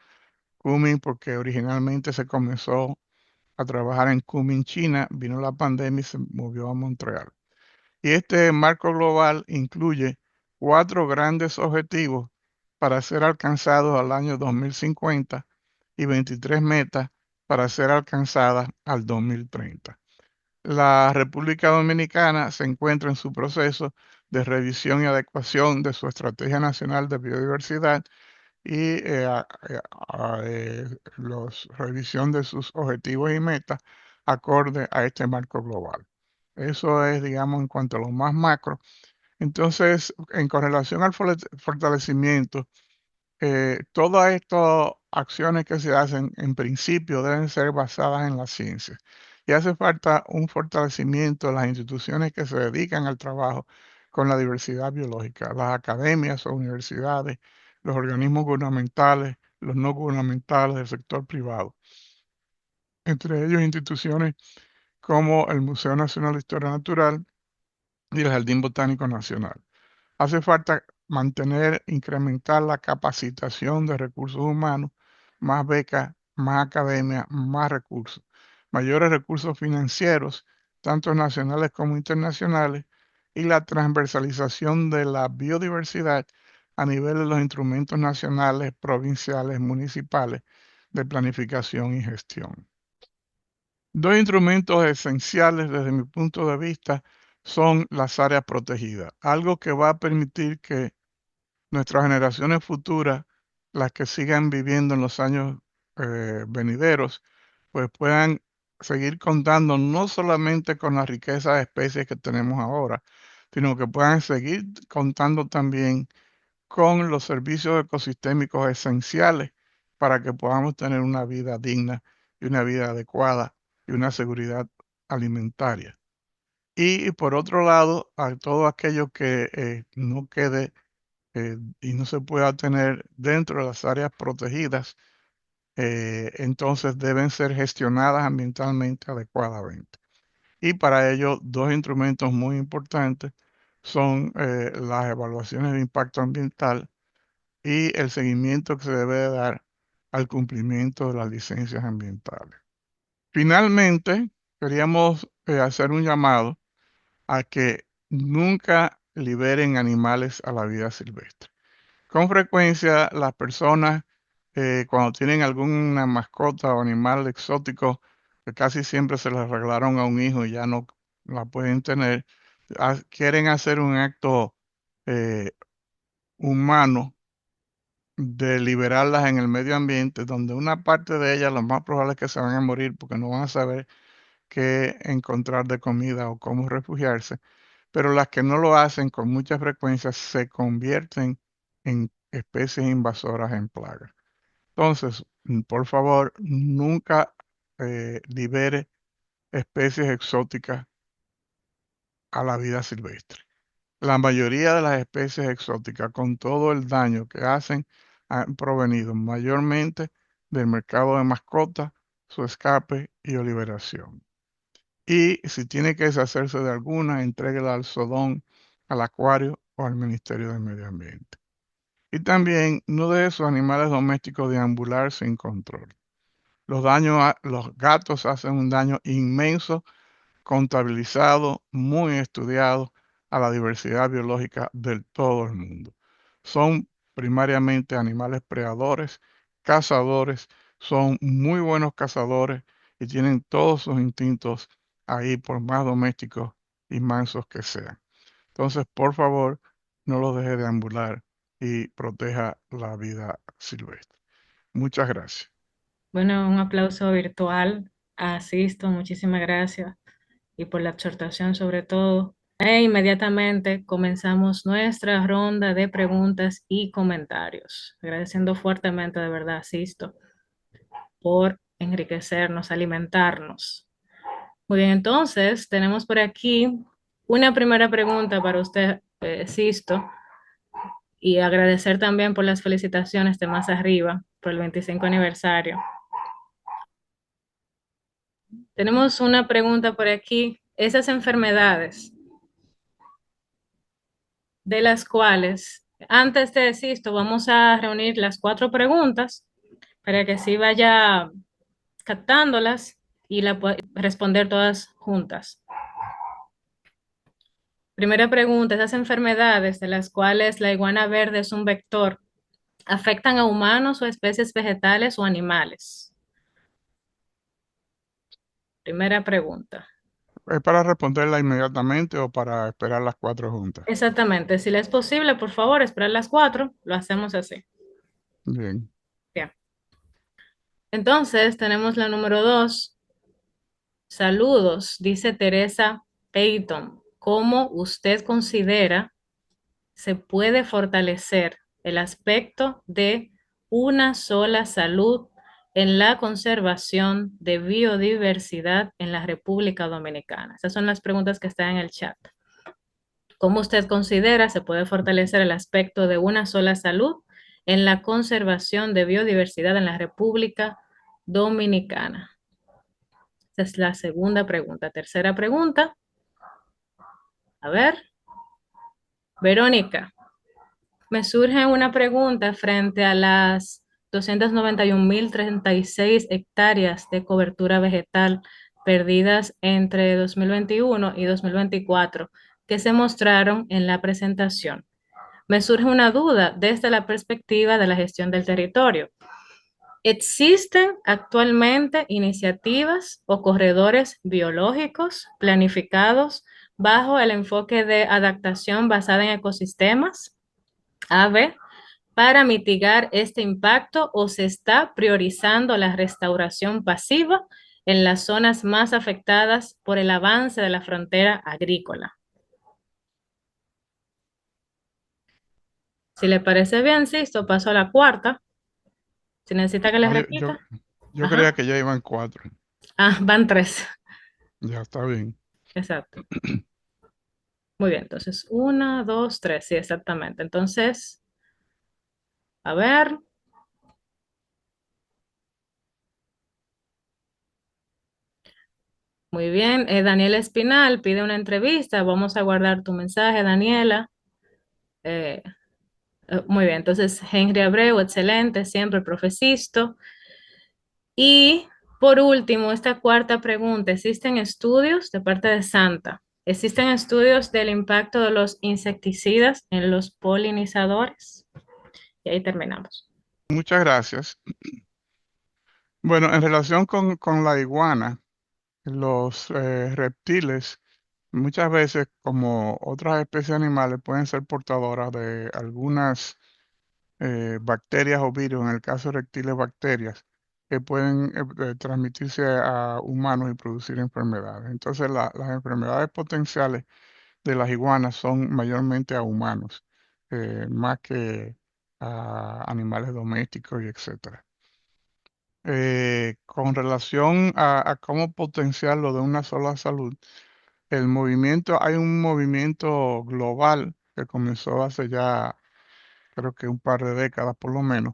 Kunming porque originalmente se comenzó a trabajar en Kunming, China, vino la pandemia y se movió a Montreal. Y este marco global incluye 4 grandes objetivos para ser alcanzados al año 2050 y 23 metas para ser alcanzadas al 2030. La República Dominicana se encuentra en su proceso de revisión y adecuación de su Estrategia Nacional de Biodiversidad y revisión de sus objetivos y metas acorde a este marco global. Eso es, digamos, en cuanto a lo más macro. Entonces, en correlación al fortalecimiento, todas estas acciones que se hacen en principio deben ser basadas en la ciencia. Y hace falta un fortalecimiento de las instituciones que se dedican al trabajo con la diversidad biológica, las academias o universidades, los organismos gubernamentales, los no gubernamentales del sector privado. Entre ellos instituciones como el Museo Nacional de Historia Natural y el Jardín Botánico Nacional. Hace falta mantener, incrementar la capacitación de recursos humanos, más becas, más academia, más recursos, mayores recursos financieros, tanto nacionales como internacionales, y la transversalización de la biodiversidad a nivel de los instrumentos nacionales, provinciales, municipales de planificación y gestión. Dos instrumentos esenciales desde mi punto de vista son las áreas protegidas, algo que va a permitir que nuestras generaciones futuras, las que sigan viviendo en los años venideros, pues puedan seguir contando no solamente con la riqueza de especies que tenemos ahora, sino que puedan seguir contando también con los servicios ecosistémicos esenciales para que podamos tener una vida digna y una vida adecuada y una seguridad alimentaria. Y por otro lado, a todo aquello que no quede y no se pueda tener dentro de las áreas protegidas, entonces deben ser gestionadas ambientalmente adecuadamente. Y para ello, dos instrumentos muy importantes son las evaluaciones de impacto ambiental y el seguimiento que se debe de dar al cumplimiento de las licencias ambientales. Finalmente, queríamos hacer un llamado a que nunca liberen animales a la vida silvestre. Con frecuencia, las personas, cuando tienen alguna mascota o animal exótico, que casi siempre se les regalaron a un hijo y ya no la pueden tener, quieren hacer un acto humano de liberarlas en el medio ambiente, donde una parte de ellas lo más probable es que se van a morir porque no van a saber qué encontrar de comida o cómo refugiarse, pero las que no lo hacen con mucha frecuencia se convierten en especies invasoras en plagas. Entonces, por favor, nunca libere especies exóticas a la vida silvestre. La mayoría de las especies exóticas, con todo el daño que hacen, han provenido mayormente del mercado de mascotas, su escape y o liberación. Y si tiene que deshacerse de alguna, entréguela al Sodón, al acuario o al Ministerio de Medio Ambiente. Y también no deje sus animales domésticos deambular sin control. Los gatos hacen un daño inmenso, contabilizado, muy estudiado a la diversidad biológica de todo el mundo. Son primariamente animales predadores, cazadores, son muy buenos cazadores y tienen todos sus instintos ahí por más domésticos y mansos que sean. Entonces, por favor, no los deje deambular y proteja la vida silvestre. Muchas gracias. Bueno, un aplauso virtual a Sisto, muchísimas gracias y por la exhortación sobre todo. E inmediatamente comenzamos nuestra ronda de preguntas y comentarios, agradeciendo fuertemente de verdad a Sisto por enriquecernos, alimentarnos. Muy bien, entonces tenemos por aquí una primera pregunta para usted, Sisto, y agradecer también por las felicitaciones de más arriba por el 25 aniversario. Tenemos una pregunta por aquí. Esas enfermedades de las cuales, antes de esto, vamos a reunir las 4 preguntas para que así vaya captándolas y la pueda responder todas juntas. Primera pregunta, esas enfermedades de las cuales la iguana verde es un vector, ¿afectan a humanos o especies vegetales o animales? Primera pregunta. ¿Es para responderla inmediatamente o para esperar las 4 juntas? Exactamente, si le es posible, por favor, esperar las 4, lo hacemos así. Bien. Bien. Entonces, tenemos la número 2. Saludos, dice Teresa Peyton. ¿Cómo usted considera se puede fortalecer el aspecto de una sola salud en la conservación de biodiversidad en la República Dominicana? Esas son las preguntas que están en el chat. ¿Cómo usted considera se puede fortalecer el aspecto de una sola salud en la conservación de biodiversidad en la República Dominicana? Esa es la segunda pregunta. Tercera pregunta. A ver, Verónica, me surge una pregunta frente a las 291.036 hectáreas de cobertura vegetal perdidas entre 2021 y 2024 que se mostraron en la presentación. Me surge una duda desde la perspectiva de la gestión del territorio. ¿Existen actualmente iniciativas o corredores biológicos planificados bajo el enfoque de adaptación basada en ecosistemas? A, para mitigar este impacto o se está priorizando la restauración pasiva en las zonas más afectadas por el avance de la frontera agrícola. Si le parece bien, Sisto, paso a la cuarta. Si necesita que les No, repita. yo Ajá. creía que ya iban 4. Ah, van 3. Ya está bien. Exacto. Muy bien, entonces 1, 2, 3, sí, exactamente. Entonces, a ver. Muy bien, Daniela Espinal pide una entrevista. Vamos a guardar tu mensaje, Daniela. Eh, Muy bien, entonces Henry Abreu, excelente, siempre profesisto. Y por último, esta cuarta pregunta, ¿existen estudios de parte de Santa? ¿Existen estudios del impacto de los insecticidas en los polinizadores? Y ahí terminamos. Muchas gracias. Bueno, en relación con la iguana, los reptiles muchas veces, como otras especies animales, pueden ser portadoras de algunas bacterias o virus, en el caso de reptiles, bacterias, que pueden transmitirse a humanos y producir enfermedades. Entonces, las enfermedades potenciales de las iguanas son mayormente a humanos, más que a animales domésticos y etcétera. Con relación a cómo potenciarlo de una sola salud, hay un movimiento global que comenzó hace ya, creo que un par de décadas por lo menos,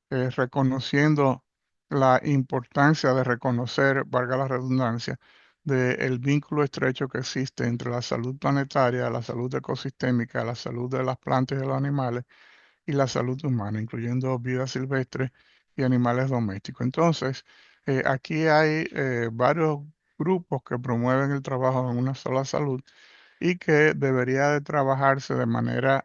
reconociendo la importancia de reconocer, valga la redundancia, del vínculo estrecho que existe entre la salud planetaria, la salud ecosistémica, la salud de las plantas y de los animales y la salud humana, incluyendo vida silvestre y animales domésticos. Entonces, aquí hay varios grupos que promueven el trabajo en una sola salud y que debería de trabajarse de manera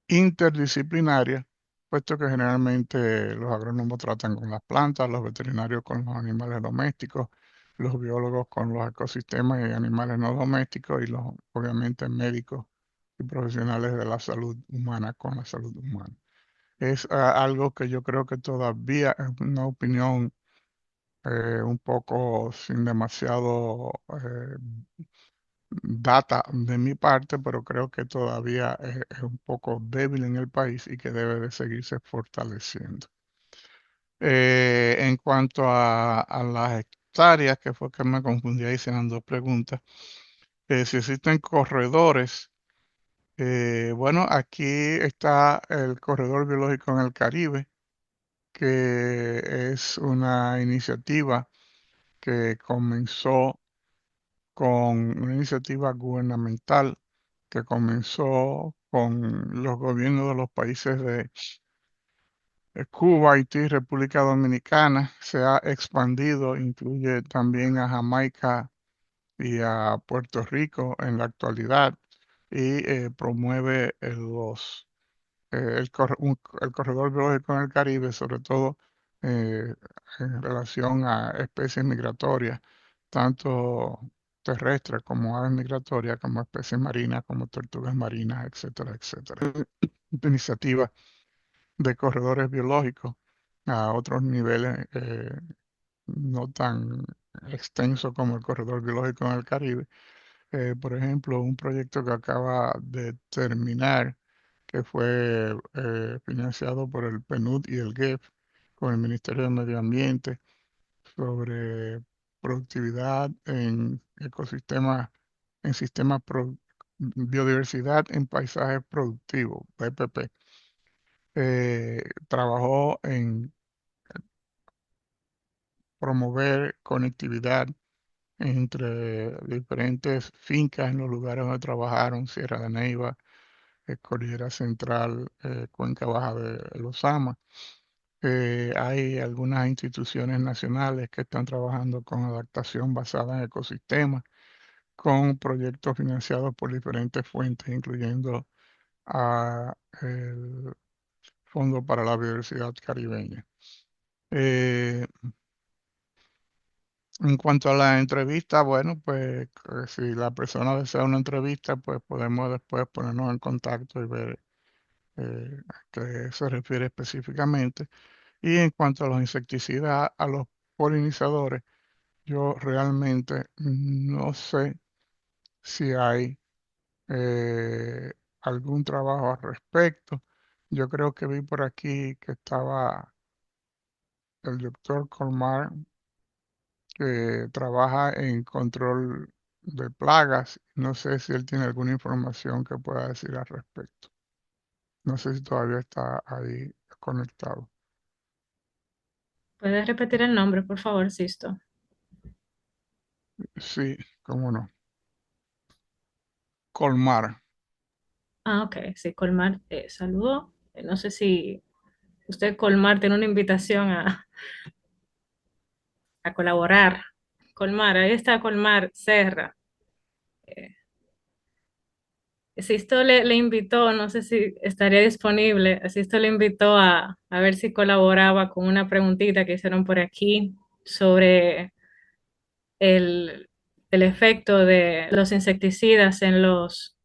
interdisciplinaria, puesto que generalmente los agrónomos tratan con las plantas, los veterinarios con los animales domésticos, los biólogos con los ecosistemas y animales no domésticos y los, obviamente, médicos y profesionales de la salud humana con la salud humana. Es algo que yo creo que todavía es una opinión un poco sin demasiado data de mi parte, pero creo que todavía es un poco débil en el país y que debe de seguirse fortaleciendo. En cuanto a las hectáreas, que fue que me confundí ahí, se dan dos preguntas. Si existen corredores, bueno, aquí está el Corredor Biológico en el Caribe, que es una iniciativa que comenzó con una iniciativa gubernamental que comenzó con los gobiernos de los países de Cuba, Haití, República Dominicana, se ha expandido, incluye también a Jamaica y a Puerto Rico en la actualidad y promueve el corredor biológico en el Caribe, sobre todo eh, en relación a especies migratorias, tanto terrestres como aves migratorias, como especies marinas, como tortugas marinas, etcétera, etcétera. Esta iniciativa de corredores biológicos a otros niveles no tan extensos como el corredor biológico en el Caribe. Por ejemplo, un proyecto que acaba de terminar, que fue financiado por el PNUD y el GEF con el Ministerio de Medio Ambiente, sobre productividad en ecosistemas, en sistemas, biodiversidad en paisajes productivos, PPP. Trabajó en promover conectividad entre diferentes fincas en los lugares donde trabajaron: Sierra de Neiva, Cordillera Central, Cuenca Baja de los Ama. Hay algunas instituciones nacionales que están trabajando con adaptación basada en ecosistemas, con proyectos financiados por diferentes fuentes, incluyendo el Fondo para la Biodiversidad Caribeña. En cuanto a la entrevista, bueno, pues si la persona desea una entrevista, pues podemos después ponernos en contacto y ver a qué se refiere específicamente. Y en cuanto a los insecticidas, a los polinizadores, yo realmente no sé si hay eh, algún trabajo al respecto. Yo creo que vi por aquí que estaba el doctor Colmar, que trabaja en control de plagas. No sé si él tiene alguna información que pueda decir al respecto. No sé si todavía está ahí conectado. ¿Puedes repetir el nombre, por favor, Sisto? Sí, cómo no. Colmar. Ah, ok, sí, Colmar saludó. No sé si usted, Colmar, tiene una invitación a colaborar. Colmar, ahí está Colmar Serra. Eh, Sisto le invitó, no sé si estaría disponible, Sisto le invitó a ver si colaboraba con una preguntita que hicieron por aquí sobre el, el efecto de los insecticidas en los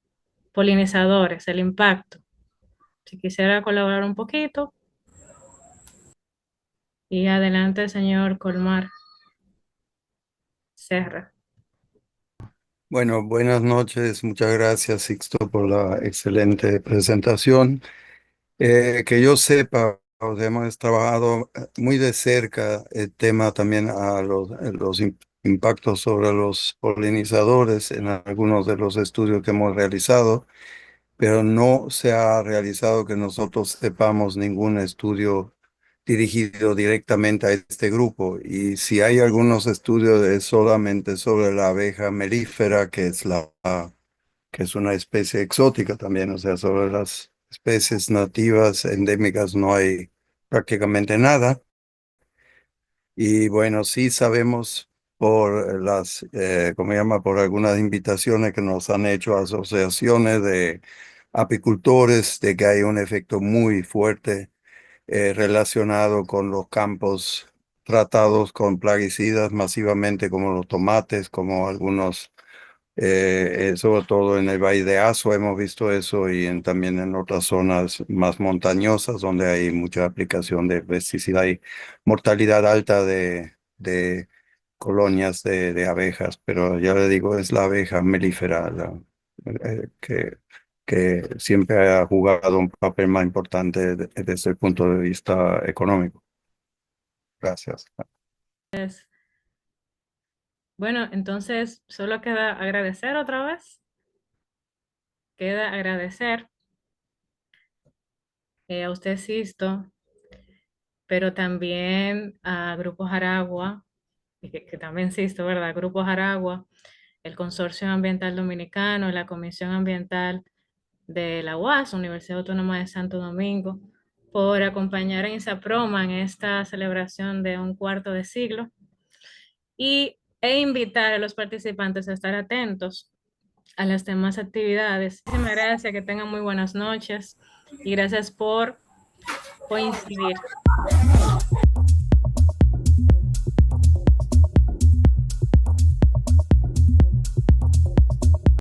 polinizadores, el impacto. Si quisiera colaborar un poquito. Y adelante, señor Colmar Serra. Bueno, buenas noches. Muchas gracias, Sixto, por la excelente presentación. Que yo sepa, o sea, hemos trabajado muy de cerca el tema también a los impactos sobre los polinizadores en algunos de los estudios que hemos realizado, pero no se ha realizado que nosotros sepamos ningún estudio dirigido directamente a este grupo. Y si hay algunos estudios es solamente sobre la abeja melífera, que es una especie exótica también, o sea, sobre las especies nativas endémicas no hay prácticamente nada. Y bueno, sí sabemos por ¿cómo se llama? Por algunas invitaciones que nos han hecho asociaciones de apicultores, de que hay un efecto muy fuerte relacionado con los campos tratados con plaguicidas masivamente, como los tomates, como algunos, sobre todo en el Valle de Azo hemos visto eso, y también en otras zonas más montañosas donde hay mucha aplicación de pesticidas y mortalidad alta de colonias de abejas. Pero ya le digo, es la abeja melífera que siempre ha jugado un papel más importante desde el punto de vista económico. Gracias. Bueno, entonces solo queda agradecer otra vez. Queda agradecer a usted, Sisto, pero también a Grupo Jaragua, y que también Sisto, ¿verdad? Grupo Jaragua, el Consorcio Ambiental Dominicano, la Comisión Ambiental de la UAS, Universidad Autónoma de Santo Domingo, por acompañar en ISAPROMA en esta celebración de un cuarto de siglo e invitar a los participantes a estar atentos a las demás actividades. Muchísimas gracias, que tengan muy buenas noches y gracias por coincidir.